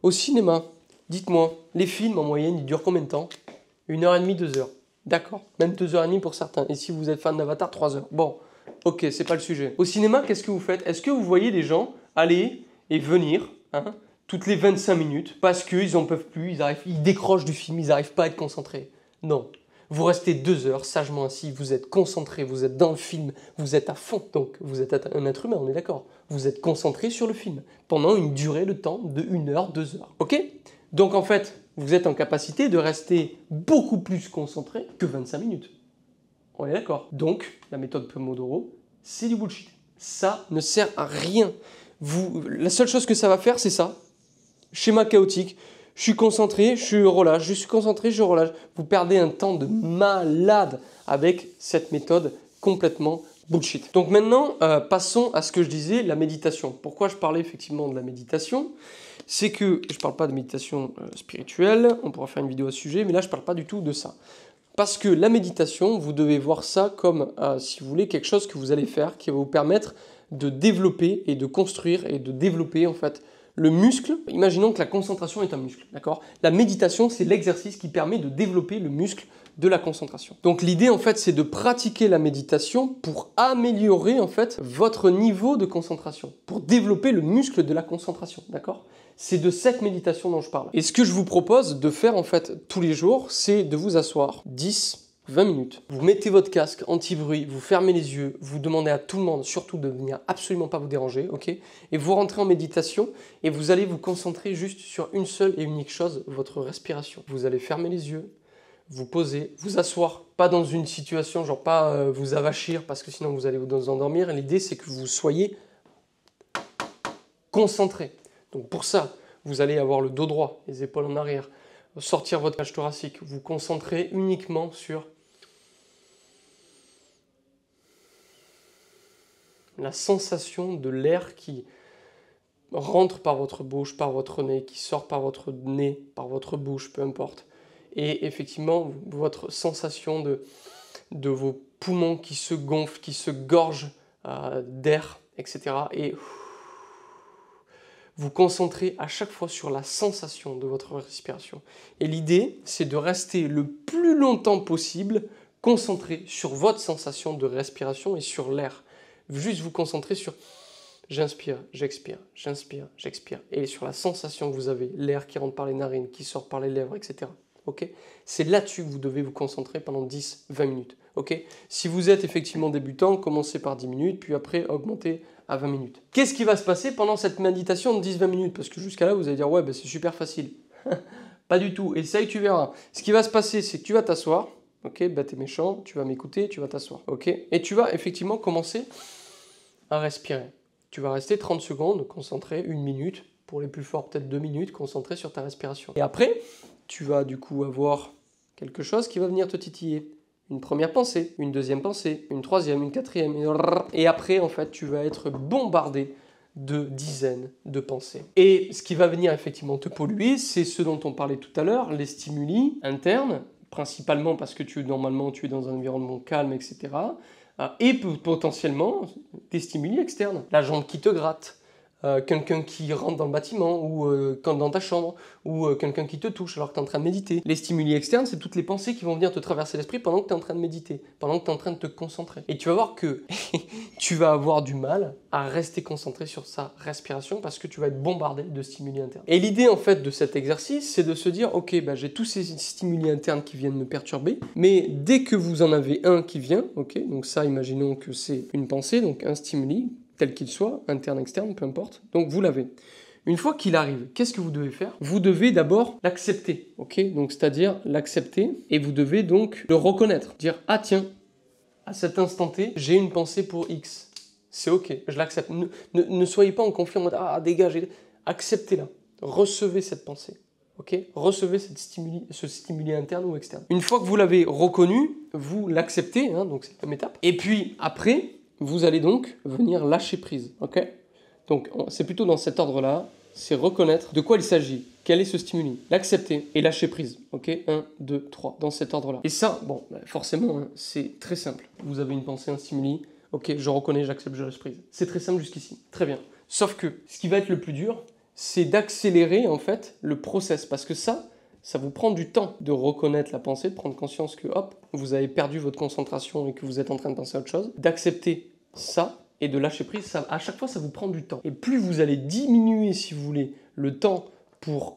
Speaker 1: Au cinéma, dites-moi, les films en moyenne, ils durent combien de temps? 1h30, 2 heures. D'accord, même 2h30 pour certains. Et si vous êtes fan d'Avatar, 3 heures. Bon, ok, c'est pas le sujet. Au cinéma, qu'est-ce que vous faites? Est-ce que vous voyez des gens aller et venir hein, toutes les 25 minutes parce qu'ils n'en peuvent plus, ils décrochent du film, ils n'arrivent pas à être concentrés? Non. Vous restez 2 heures sagement assis, vous êtes concentré, vous êtes dans le film, vous êtes à fond. Donc vous êtes un être humain, on est d'accord. Vous êtes concentré sur le film pendant une durée de temps de 1 heure, 2 heures. Ok? Donc en fait, vous êtes en capacité de rester beaucoup plus concentré que 25 minutes. On est d'accord. Donc la méthode Pomodoro, c'est du bullshit. Ça ne sert à rien. La seule chose que ça va faire, c'est ça. Schéma chaotique. Je suis concentré, je relâche, je suis concentré, je relâche. Vous perdez un temps de malade avec cette méthode complètement bullshit. Donc maintenant, passons à ce que je disais, la méditation. Pourquoi je parlais effectivement de la méditation? C'est que je ne parle pas de méditation spirituelle, on pourra faire une vidéo à ce sujet, mais là je ne parle pas du tout de ça. Parce que la méditation, vous devez voir ça comme, si vous voulez, quelque chose que vous allez faire qui va vous permettre de développer et de construire et de développer en fait le muscle. Imaginons que la concentration est un muscle, d'accord? La méditation, c'est l'exercice qui permet de développer le muscle de la concentration. Donc l'idée en fait, c'est de pratiquer la méditation pour améliorer en fait votre niveau de concentration, pour développer le muscle de la concentration, d'accord? C'est de cette méditation dont je parle. Et ce que je vous propose de faire en fait tous les jours, c'est de vous asseoir 10-20 minutes. Vous mettez votre casque anti-bruit, vous fermez les yeux, vous demandez à tout le monde surtout de venir absolument pas vous déranger, ok? Et vous rentrez en méditation et vous allez vous concentrer juste sur une seule et unique chose, votre respiration. Vous allez fermer les yeux, vous poser, vous asseoir, pas dans une situation genre pas vous avachir parce que sinon vous allez vous endormir. L'idée c'est que vous soyez concentré. Donc pour ça, vous allez avoir le dos droit, les épaules en arrière, sortir votre cage thoracique, vous concentrer uniquement sur la sensation de l'air qui rentre par votre bouche, par votre nez, qui sort par votre nez, par votre bouche, peu importe. Et effectivement, votre sensation de vos poumons qui se gonflent, qui se gorgent d'air, etc. Et vous concentrez à chaque fois sur la sensation de votre respiration. Et l'idée, c'est de rester le plus longtemps possible concentré sur votre sensation de respiration et sur l'air. Juste vous concentrer sur j'inspire, j'expire, j'inspire, j'expire. Et sur la sensation que vous avez, l'air qui rentre par les narines, qui sort par les lèvres, etc. Okay, c'est là-dessus que vous devez vous concentrer pendant 10-20 minutes. Okay, si vous êtes effectivement débutant, commencez par 10 minutes, puis après augmentez à 20 minutes. Qu'est-ce qui va se passer pendant cette méditation de 10-20 minutes? Parce que jusqu'à là, vous allez dire, ouais, ben, c'est super facile. Pas du tout. Essaye, tu verras. Ce qui va se passer, c'est que tu vas t'asseoir. Ok, bah t'es méchant, tu vas m'écouter, tu vas t'asseoir. Ok, et tu vas effectivement commencer à respirer. Tu vas rester 30 secondes, concentré, 1 minute, pour les plus forts, peut-être 2 minutes, concentré sur ta respiration. Et après, tu vas du coup avoir quelque chose qui va venir te titiller. Une première pensée, une deuxième pensée, une troisième, une quatrième. Et après, en fait, tu vas être bombardé de dizaines de pensées. Et ce qui va venir effectivement te polluer, c'est ce dont on parlait tout à l'heure, les stimuli internes, principalement parce que normalement tu es dans un environnement calme, etc. Et potentiellement des stimuli externes. La jambe qui te gratte, quelqu'un qui rentre dans le bâtiment ou dans ta chambre ou quelqu'un qui te touche alors que tu es en train de méditer. Les stimuli externes, c'est toutes les pensées qui vont venir te traverser l'esprit pendant que tu es en train de méditer, pendant que tu es en train de te concentrer. Et tu vas voir que tu vas avoir du mal à rester concentré sur sa respiration parce que tu vas être bombardé de stimuli internes. Et l'idée en fait de cet exercice, c'est de se dire ok, bah, j'ai tous ces stimuli internes qui viennent me perturber, mais dès que vous en avez un qui vient, ok, donc ça imaginons que c'est une pensée, donc un stimuli, tel qu'il soit, interne, externe, peu importe. Donc vous l'avez. Une fois qu'il arrive, qu'est-ce que vous devez faire? Vous devez d'abord l'accepter, ok? Donc c'est-à-dire l'accepter et vous devez donc le reconnaître. Dire ah tiens, à cet instant T, j'ai une pensée pour X. C'est ok, je l'accepte. Ne soyez pas en conflit en mode ah dégagez. Acceptez-la. Recevez cette pensée. Ok, recevez ce stimuli interne ou externe. Une fois que vous l'avez reconnu, vous l'acceptez, hein, donc c'est la même étape. Et puis après, vous allez donc venir lâcher prise, ok? Donc c'est plutôt dans cet ordre-là, c'est reconnaître de quoi il s'agit, quel est ce stimuli, l'accepter et lâcher prise, ok? 1, 2, 3, dans cet ordre-là. Et ça, bon, forcément, hein, c'est très simple. Vous avez une pensée, un stimuli, ok, je reconnais, j'accepte, je lâche prise. C'est très simple jusqu'ici, très bien. Sauf que ce qui va être le plus dur, c'est d'accélérer en fait le process, parce que ça vous prend du temps de reconnaître la pensée, de prendre conscience que hop, vous avez perdu votre concentration et que vous êtes en train de penser à autre chose, d'accepter ça et de lâcher prise, ça, à chaque fois ça vous prend du temps. Et plus vous allez diminuer, si vous voulez, le temps pour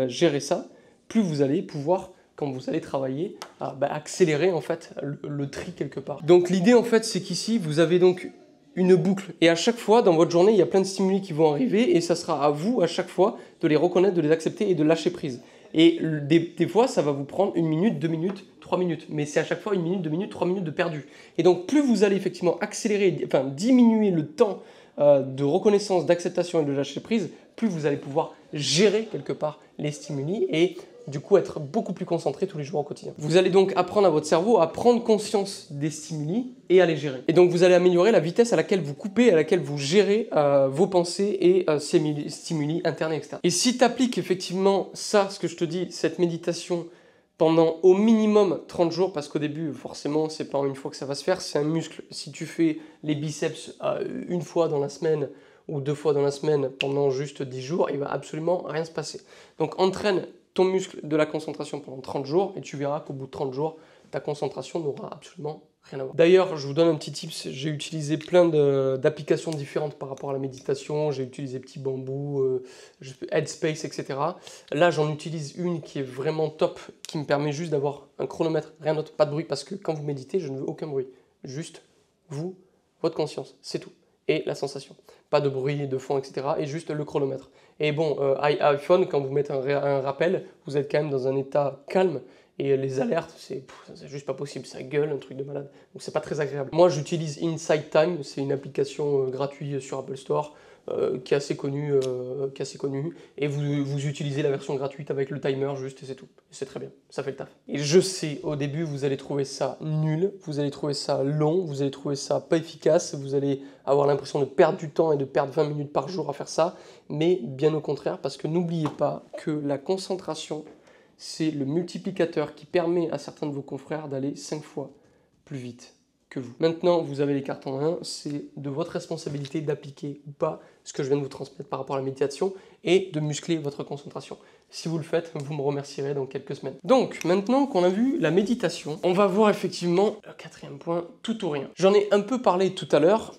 Speaker 1: gérer ça, plus vous allez pouvoir quand vous allez travailler, accélérer en fait le tri quelque part. Donc l'idée en fait, c'est qu'ici, vous avez donc une boucle. Et à chaque fois, dans votre journée, il y a plein de stimuli qui vont arriver et ça sera à vous, à chaque fois, de les reconnaître, de les accepter et de lâcher prise. Et des fois, ça va vous prendre 1 minute, 2 minutes, 3 minutes. Mais c'est à chaque fois 1 minute, 2 minutes, 3 minutes de perdu. Et donc, plus vous allez effectivement accélérer, enfin diminuer le temps de reconnaissance, d'acceptation et de lâcher prise, plus vous allez pouvoir gérer quelque part les stimuli et du coup être beaucoup plus concentré tous les jours au quotidien. Vous allez donc apprendre à votre cerveau à prendre conscience des stimuli et à les gérer. Et donc vous allez améliorer la vitesse à laquelle vous coupez, à laquelle vous gérez vos pensées et ces stimuli internes et externes. Et si tu appliques effectivement ça, ce que je te dis, cette méditation pendant au minimum 30 jours, parce qu'au début, forcément, c'est pas en une fois que ça va se faire, c'est un muscle. Si tu fais les biceps une fois dans la semaine ou 2 fois dans la semaine pendant juste 10 jours, il va absolument rien se passer. Donc entraîne ton muscle de la concentration pendant 30 jours et tu verras qu'au bout de 30 jours, ta concentration n'aura absolument rien à voir. D'ailleurs, je vous donne un petit tips, j'ai utilisé plein d'applications différentes par rapport à la méditation, j'ai utilisé Petit Bambou, Headspace, etc. Là, j'en utilise une qui est vraiment top, qui me permet juste d'avoir un chronomètre, rien d'autre, pas de bruit, parce que quand vous méditez, je ne veux aucun bruit, juste vous, votre conscience, c'est tout. Et la sensation. Pas de bruit, de fond, etc. Et juste le chronomètre. Et bon, iPhone, quand vous mettez un rappel, vous êtes quand même dans un état calme. Et les alertes, c'est juste pas possible. Ça gueule, un truc de malade. Donc c'est pas très agréable. Moi, j'utilise Insight Time. C'est une application gratuite sur Apple Store qui est assez connue. Et vous utilisez la version gratuite avec le timer juste et c'est tout. C'est très bien. Ça fait le taf. Et je sais, au début, vous allez trouver ça nul. Vous allez trouver ça long. Vous allez trouver ça pas efficace. Vous allez avoir l'impression de perdre du temps et de perdre 20 minutes par jour à faire ça. Mais bien au contraire, parce que n'oubliez pas que la concentration, c'est le multiplicateur qui permet à certains de vos confrères d'aller 5 fois plus vite que vous. Maintenant, vous avez les cartes en main, c'est de votre responsabilité d'appliquer ou pas ce que je viens de vous transmettre par rapport à la méditation et de muscler votre concentration. Si vous le faites, vous me remercierez dans quelques semaines. Donc, maintenant qu'on a vu la méditation, on va voir effectivement le 4e point, tout ou rien. J'en ai un peu parlé tout à l'heure,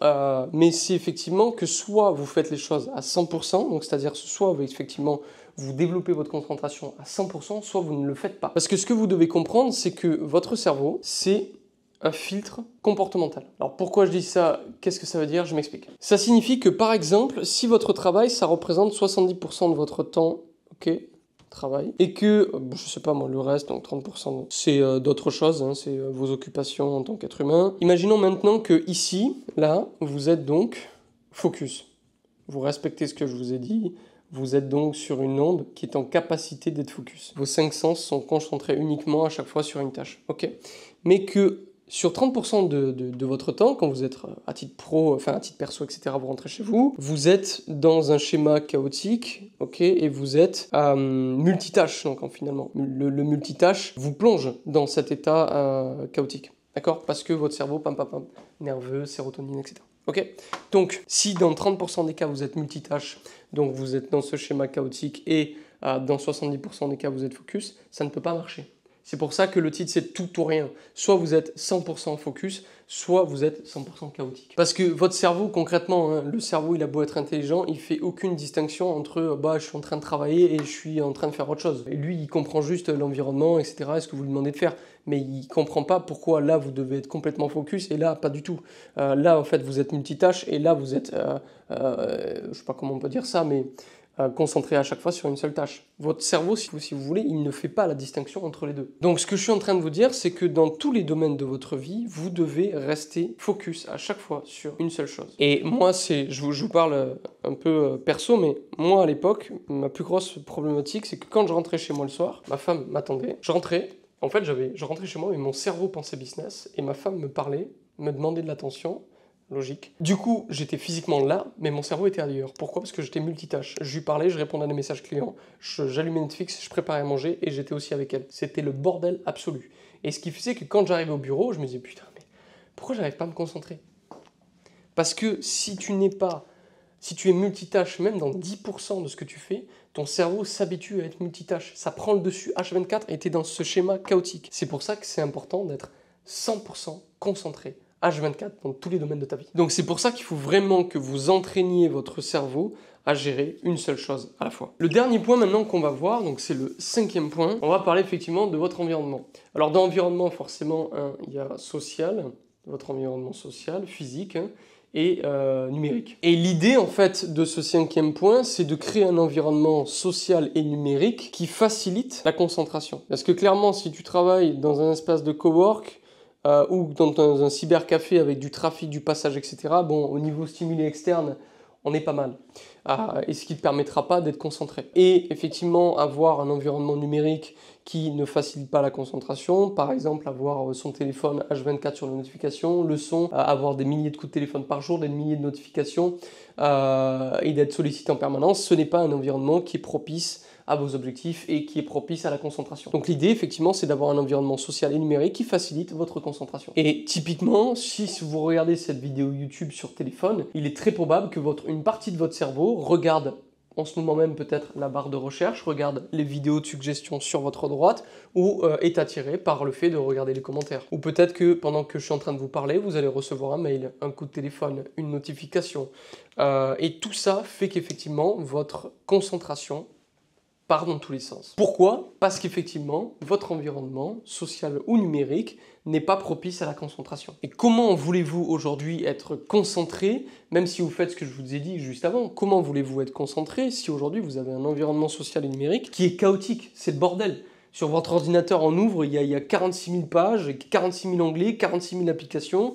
Speaker 1: mais c'est effectivement que soit vous faites les choses à 100%, donc c'est-à-dire soit vous, effectivement vous développez votre concentration à 100%, soit vous ne le faites pas. Parce que ce que vous devez comprendre, c'est que votre cerveau, c'est un filtre comportemental. Alors pourquoi je dis ça? Qu'est-ce que ça veut dire? Je m'explique. Ça signifie que par exemple, si votre travail, ça représente 70% de votre temps, ok, travail, et que, je sais pas moi, le reste, donc 30%, c'est d'autres choses, hein, c'est vos occupations en tant qu'être humain. Imaginons maintenant que ici, là, vous êtes donc focus. Vous respectez ce que je vous ai dit. Vous êtes donc sur une onde qui est en capacité d'être focus. Vos 5 sens sont concentrés uniquement à chaque fois sur une tâche. Ok. Mais que sur 30% de votre temps, quand vous êtes à titre pro, enfin à titre perso, etc., vous rentrez chez vous, vous êtes dans un schéma chaotique, ok, et vous êtes multitâche, donc finalement. Le multitâche vous plonge dans cet état chaotique, d'accord? Parce que votre cerveau, pam, pam, pam, nerveux, sérotonine, etc. Ok. Donc, si dans 30% des cas, vous êtes multitâche, donc vous êtes dans ce schéma chaotique, et dans 70% des cas, vous êtes focus, ça ne peut pas marcher. C'est pour ça que le titre, c'est tout ou rien. Soit vous êtes 100% focus, soit vous êtes 100% chaotique. Parce que votre cerveau, concrètement, hein, le cerveau, il a beau être intelligent, il fait aucune distinction entre je suis en train de travailler et je suis en train de faire autre chose. Et lui, il comprend juste l'environnement, etc., et ce que vous lui demandez de faire. Mais il ne comprend pas pourquoi là, vous devez être complètement focus et là, pas du tout. Là, en fait, vous êtes multitâche et là, vous êtes, je ne sais pas comment on peut dire ça, mais concentré à chaque fois sur une seule tâche. Votre cerveau, si vous voulez, il ne fait pas la distinction entre les deux. Donc ce que je suis en train de vous dire, c'est que dans tous les domaines de votre vie, vous devez rester focus à chaque fois sur une seule chose. Et moi, je vous parle un peu perso, mais moi à l'époque, ma plus grosse problématique, c'est que quand je rentrais chez moi le soir, ma femme m'attendait, je rentrais chez moi et mon cerveau pensait business, et ma femme me parlait, me demandait de l'attention, logique. Du coup, j'étais physiquement là, mais mon cerveau était ailleurs. Pourquoi? Parce que j'étais multitâche. Je lui parlais, je répondais à des messages clients, j'allumais Netflix, je préparais à manger et j'étais aussi avec elle. C'était le bordel absolu. Et ce qui faisait que quand j'arrivais au bureau, je me disais putain, mais pourquoi j'arrive pas à me concentrer? Parce que si tu es multitâche, même dans 10% de ce que tu fais, ton cerveau s'habitue à être multitâche. Ça prend le dessus H24 et tu es dans ce schéma chaotique. C'est pour ça que c'est important d'être 100% concentré H24 dans tous les domaines de ta vie. Donc c'est pour ça qu'il faut vraiment que vous entraîniez votre cerveau à gérer une seule chose à la fois. Le dernier point maintenant qu'on va voir, donc c'est le 5e point, on va parler effectivement de votre environnement. Alors dans l'environnement, forcément, il y a social, votre environnement social, physique, et numérique. Et l'idée en fait de ce 5e point, c'est de créer un environnement social et numérique qui facilite la concentration. Parce que clairement, si tu travailles dans un espace de cowork, ou dans un cybercafé avec du trafic, du passage, etc., bon, au niveau stimulé externe, on est pas mal. Et ce qui ne te permettra pas d'être concentré. Et effectivement, avoir un environnement numérique qui ne facilite pas la concentration, par exemple avoir son téléphone H24 sur les notifications, le son, avoir des milliers de coups de téléphone par jour, des milliers de notifications, et d'être sollicité en permanence, ce n'est pas un environnement qui est propice à vos objectifs et qui est propice à la concentration. Donc l'idée, effectivement, c'est d'avoir un environnement social et numérique qui facilite votre concentration. Et typiquement, si vous regardez cette vidéo YouTube sur téléphone, il est très probable que une partie de votre cerveau regarde en ce moment même peut-être la barre de recherche, regarde les vidéos de suggestions sur votre droite ou est attiré par le fait de regarder les commentaires. Ou peut-être que pendant que je suis en train de vous parler, vous allez recevoir un mail, un coup de téléphone, une notification. Et tout ça fait qu'effectivement, votre concentration part dans tous les sens. Pourquoi? Parce qu'effectivement, votre environnement, social ou numérique, n'est pas propice à la concentration. Et comment voulez-vous aujourd'hui être concentré, même si vous faites ce que je vous ai dit juste avant, comment voulez-vous être concentré si aujourd'hui vous avez un environnement social et numérique qui est chaotique? C'est le bordel. Sur votre ordinateur, on ouvre, il y a 46 000 pages, 46 000 onglets, 46 000 applications.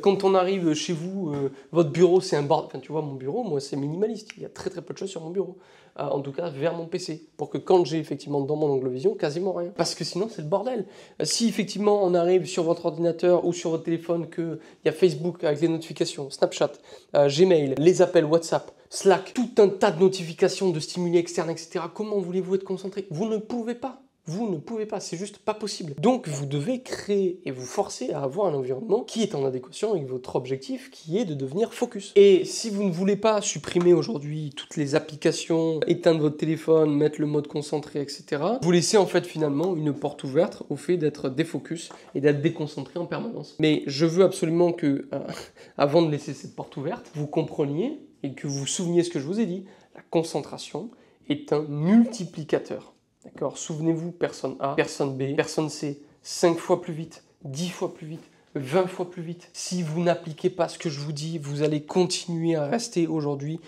Speaker 1: Quand on arrive chez vous, votre bureau, c'est un bordel. Enfin, tu vois, mon bureau, moi, c'est minimaliste. Il y a très très peu de choses sur mon bureau. En tout cas, vers mon PC. Pour que quand j'ai effectivement dans mon angle vision, quasiment rien. Parce que sinon, c'est le bordel. Si effectivement, on arrive sur votre ordinateur ou sur votre téléphone qu'il y a Facebook avec les notifications, Snapchat, Gmail, les appels WhatsApp, Slack, tout un tas de notifications, de stimuli externes, etc. Comment voulez-vous être concentré? Vous ne pouvez pas. Vous ne pouvez pas, c'est juste pas possible. Donc vous devez créer et vous forcer à avoir un environnement qui est en adéquation avec votre objectif, qui est de devenir focus. Et si vous ne voulez pas supprimer aujourd'hui toutes les applications, éteindre votre téléphone, mettre le mode concentré, etc., vous laissez en fait finalement une porte ouverte au fait d'être défocus et d'être déconcentré en permanence. Mais je veux absolument que, avant de laisser cette porte ouverte, vous compreniez et que vous vous souveniez ce que je vous ai dit, la concentration est un multiplicateur. D'accord, souvenez-vous, personne A, personne B, personne C, 5 fois plus vite, 10 fois plus vite, 20 fois plus vite. Si vous n'appliquez pas ce que je vous dis, vous allez continuer à rester aujourd'hui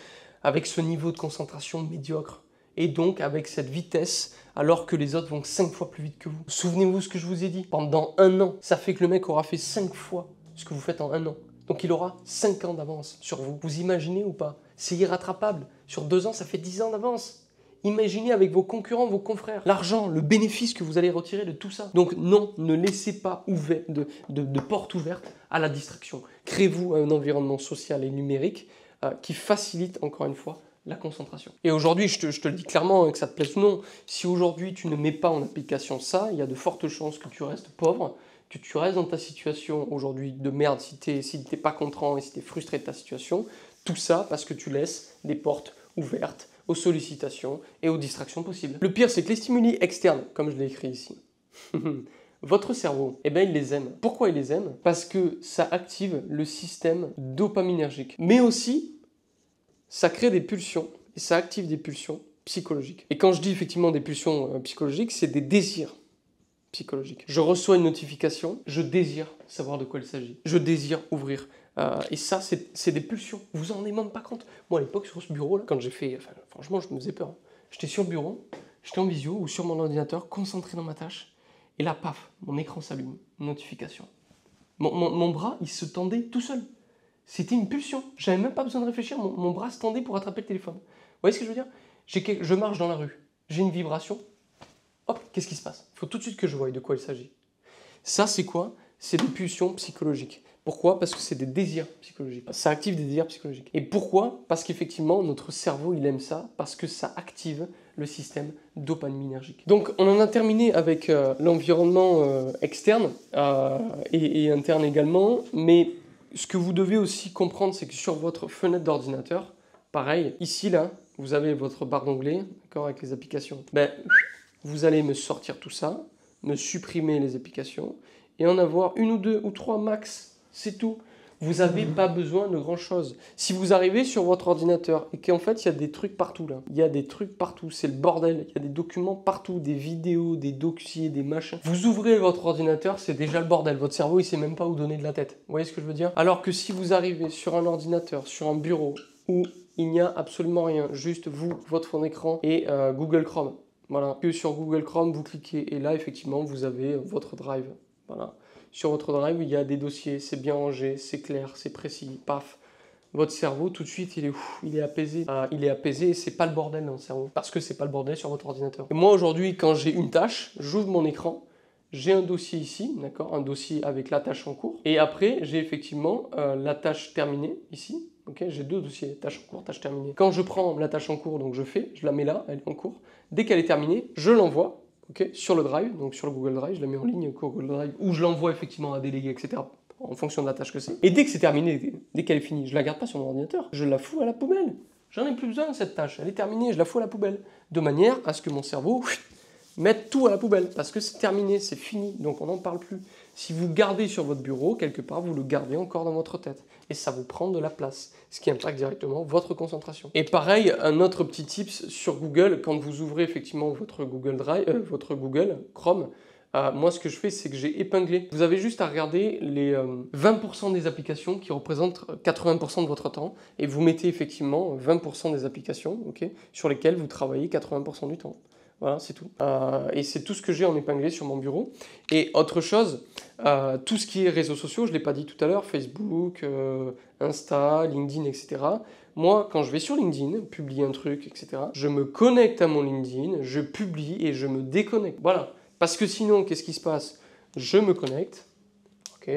Speaker 1: avec ce niveau de concentration médiocre et donc avec cette vitesse alors que les autres vont 5 fois plus vite que vous. Souvenez-vous ce que je vous ai dit, pendant 1 an, ça fait que le mec aura fait 5 fois ce que vous faites en 1 an. Donc il aura 5 ans d'avance sur vous. Vous imaginez ou pas? C'est irrattrapable. Sur 2 ans, ça fait 10 ans d'avance. Imaginez avec vos concurrents, vos confrères, l'argent, le bénéfice que vous allez retirer de tout ça. Donc non, ne laissez pas de porte ouverte à la distraction. Créez-vous un environnement social et numérique qui facilite, encore une fois, la concentration. Et aujourd'hui, je te le dis clairement, que ça te plaise ou non, si aujourd'hui tu ne mets pas en application ça, il y a de fortes chances que tu restes pauvre, que tu restes dans ta situation aujourd'hui de merde si t'es pas content et si tu es frustré de ta situation. Tout ça parce que tu laisses des portes ouvertes aux sollicitations et aux distractions possibles. Le pire, c'est que les stimuli externes, comme je l'ai écrit ici, votre cerveau, eh ben, il les aime. Pourquoi il les aime? Parce que ça active le système dopaminergique. Mais aussi, ça crée des pulsions et ça active des pulsions psychologiques. Et quand je dis effectivement des pulsions psychologiques, c'est des désirs psychologiques. Je reçois une notification, je désire savoir de quoi il s'agit. Je désire ouvrir. Et ça, c'est des pulsions. Vous vous en rendez même pas compte. Moi, à l'époque, sur ce bureau-là, quand j'ai fait... Enfin, franchement, je me faisais peur. J'étais sur le bureau, j'étais en visio ou sur mon ordinateur, concentré dans ma tâche. Et là, paf, mon écran s'allume. Notification. Mon bras, il se tendait tout seul. C'était une pulsion. J'avais même pas besoin de réfléchir. Mon bras se tendait pour attraper le téléphone. Vous voyez ce que je veux dire? Je marche dans la rue. J'ai une vibration. Hop, qu'est-ce qui se passe? Il faut tout de suite que je voie de quoi il s'agit. Ça, c'est quoi? C'est des pulsions psychologiques. Pourquoi? Parce que c'est des désirs psychologiques. Ça active des désirs psychologiques. Et pourquoi? Parce qu'effectivement, notre cerveau, il aime ça, parce que ça active le système dopaminergique. Donc, on en a terminé avec l'environnement externe et interne également, mais ce que vous devez aussi comprendre, c'est que sur votre fenêtre d'ordinateur, pareil, ici, là, vous avez votre barre d'onglet, d'accord, avec les applications. Ben, vous allez me sortir tout ça, me supprimer les applications, et en avoir 1 ou 2 ou 3 max C'est tout. Vous n'avez pas besoin de grand-chose. Si vous arrivez sur votre ordinateur et qu'en fait, il y a des trucs partout là. Il y a des trucs partout, c'est le bordel. Il y a des documents partout, des vidéos, des dossiers, des machins. Vous ouvrez votre ordinateur, c'est déjà le bordel. Votre cerveau, il sait même pas où donner de la tête. Vous voyez ce que je veux dire? Alors que si vous arrivez sur un ordinateur, sur un bureau où il n'y a absolument rien, juste vous, votre fond d'écran et Google Chrome. Voilà. Que sur Google Chrome, vous cliquez et là, effectivement, vous avez votre Drive. Voilà. Sur votre Drive, il y a des dossiers, c'est bien rangé, c'est clair, c'est précis, paf. Votre cerveau, tout de suite, il est apaisé. Il est apaisé et c'est pas le bordel dans le cerveau. Parce que c'est pas le bordel sur votre ordinateur. Et moi, aujourd'hui, quand j'ai une tâche, j'ouvre mon écran, j'ai un dossier ici, d'accord, un dossier avec la tâche en cours. Et après, j'ai effectivement la tâche terminée, ici. Ok, j'ai deux dossiers, tâche en cours, tâche terminée. Quand je prends la tâche en cours, donc je la mets là, elle est en cours. Dès qu'elle est terminée, je l'envoie. Okay, sur le Drive, donc sur le Google Drive, je la mets en ligne Google Drive, ou je l'envoie effectivement à déléguer, etc. En fonction de la tâche que c'est. Et dès que c'est terminé, dès qu'elle est finie, je la garde pas sur mon ordinateur, je la fous à la poubelle. J'en ai plus besoin de cette tâche, elle est terminée, je la fous à la poubelle. De manière à ce que mon cerveau mette tout à la poubelle, parce que c'est terminé, c'est fini, donc on n'en parle plus. Si vous gardez sur votre bureau, quelque part, vous le gardez encore dans votre tête. Et ça vous prend de la place, ce qui impacte directement votre concentration. Et pareil, un autre petit tips sur Google, quand vous ouvrez effectivement votre Google Drive, votre Google Chrome, moi ce que je fais, c'est que j'ai épinglé. Vous avez juste à regarder les 20% des applications qui représentent 80% de votre temps, et vous mettez effectivement 20% des applications, okay, sur lesquelles vous travaillez 80% du temps. Voilà, c'est tout. Et c'est tout ce que j'ai en épinglé sur mon bureau. Et autre chose, tout ce qui est réseaux sociaux, je ne l'ai pas dit tout à l'heure, Facebook, Insta, LinkedIn, etc. Moi, quand je vais sur LinkedIn, publier un truc, etc., je me connecte à mon LinkedIn, je publie et je me déconnecte. Voilà. Parce que sinon, qu'est-ce qui se passe? Je me connecte, ok,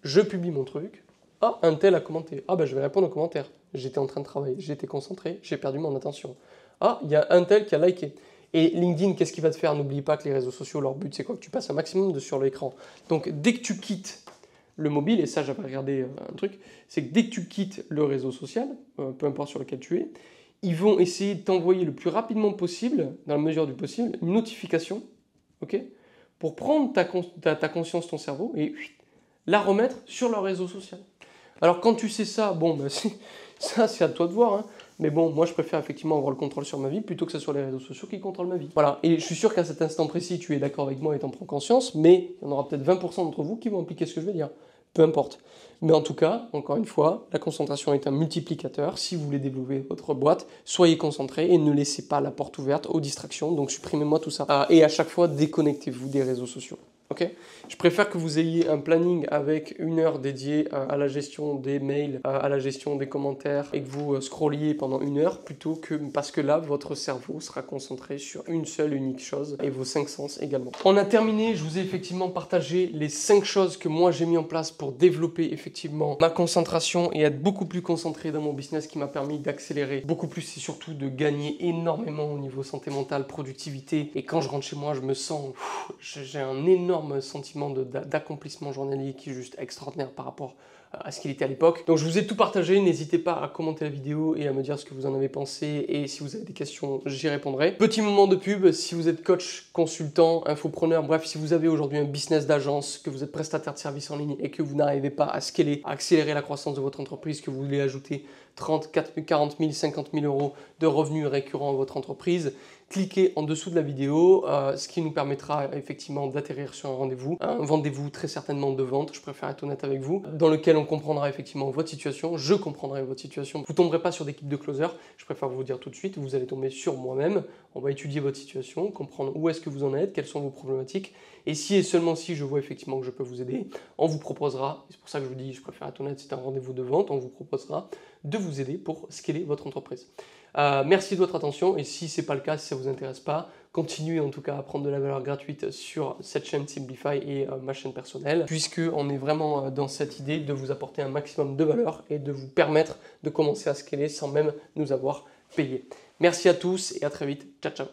Speaker 1: je publie mon truc. Ah, un tel a commenté. Ah, ben je vais répondre aux commentaires. J'étais en train de travailler, j'étais concentré, j'ai perdu mon attention. Ah, il y a un tel qui a liké. Et LinkedIn, qu'est-ce qu'il va te faire? N'oublie pas que les réseaux sociaux, leur but, c'est quoi? Que tu passes un maximum de sur l'écran. Donc, dès que tu quittes le mobile, et ça, j'avais regardé un truc, c'est que dès que tu quittes le réseau social, peu importe sur lequel tu es, ils vont essayer de t'envoyer le plus rapidement possible, dans la mesure du possible, une notification, ok, pour prendre ta conscience, ton cerveau, et la remettre sur leur réseau social. Alors, quand tu sais ça, bon, bah, ça, c'est à toi de voir, hein. Mais bon, moi je préfère effectivement avoir le contrôle sur ma vie plutôt que ce soit les réseaux sociaux qui contrôlent ma vie. Voilà, et je suis sûr qu'à cet instant précis, tu es d'accord avec moi et t'en prends conscience, mais il y en aura peut-être 20% d'entre vous qui vont appliquer ce que je vais dire. Peu importe. Mais en tout cas, encore une fois, la concentration est un multiplicateur. Si vous voulez développer votre boîte, soyez concentrés et ne laissez pas la porte ouverte aux distractions. Donc supprimez-moi tout ça. Et à chaque fois, déconnectez-vous des réseaux sociaux. Okay, je préfère que vous ayez un planning avec 1 heure dédiée à la gestion des mails, à la gestion des commentaires et que vous scrolliez pendant 1 heure plutôt que parce que là, votre cerveau sera concentré sur une seule unique chose et vos 5 sens également. On a terminé, je vous ai effectivement partagé les 5 choses que moi j'ai mis en place pour développer effectivement ma concentration et être beaucoup plus concentré dans mon business qui m'a permis d'accélérer beaucoup plus et surtout de gagner énormément au niveau santé mentale, productivité. Et quand je rentre chez moi, je me sens, j'ai un énorme sentiment d'accomplissement journalier qui est juste extraordinaire par rapport à ce qu'il était à l'époque. Donc je vous ai tout partagé, n'hésitez pas à commenter la vidéo et à me dire ce que vous en avez pensé et si vous avez des questions, j'y répondrai. Petit moment de pub, si vous êtes coach, consultant, infopreneur, bref, si vous avez aujourd'hui un business d'agence, que vous êtes prestataire de services en ligne et que vous n'arrivez pas à scaler, à accélérer la croissance de votre entreprise, que vous voulez ajouter 30, 40 000, 50 000 euros de revenus récurrents à votre entreprise, cliquez en dessous de la vidéo, ce qui nous permettra effectivement d'atterrir sur un rendez-vous très certainement de vente, je préfère être honnête avec vous, dans lequel on comprendra effectivement votre situation, je comprendrai votre situation. Vous ne tomberez pas sur des équipes de closers, je préfère vous dire tout de suite, vous allez tomber sur moi-même, on va étudier votre situation, comprendre où est-ce que vous en êtes, quelles sont vos problématiques, et si et seulement si je vois effectivement que je peux vous aider, on vous proposera, c'est pour ça que je vous dis, je préfère être honnête, c'est un rendez-vous de vente, on vous proposera de vous aider pour scaler votre entreprise. Merci de votre attention et si ce n'est pas le cas, si ça ne vous intéresse pas, continuez en tout cas à prendre de la valeur gratuite sur cette chaîne Simplify et ma chaîne personnelle, puisqu'on est vraiment dans cette idée de vous apporter un maximum de valeur et de vous permettre de commencer à scaler sans même nous avoir payé. Merci à tous et à très vite. Ciao, ciao.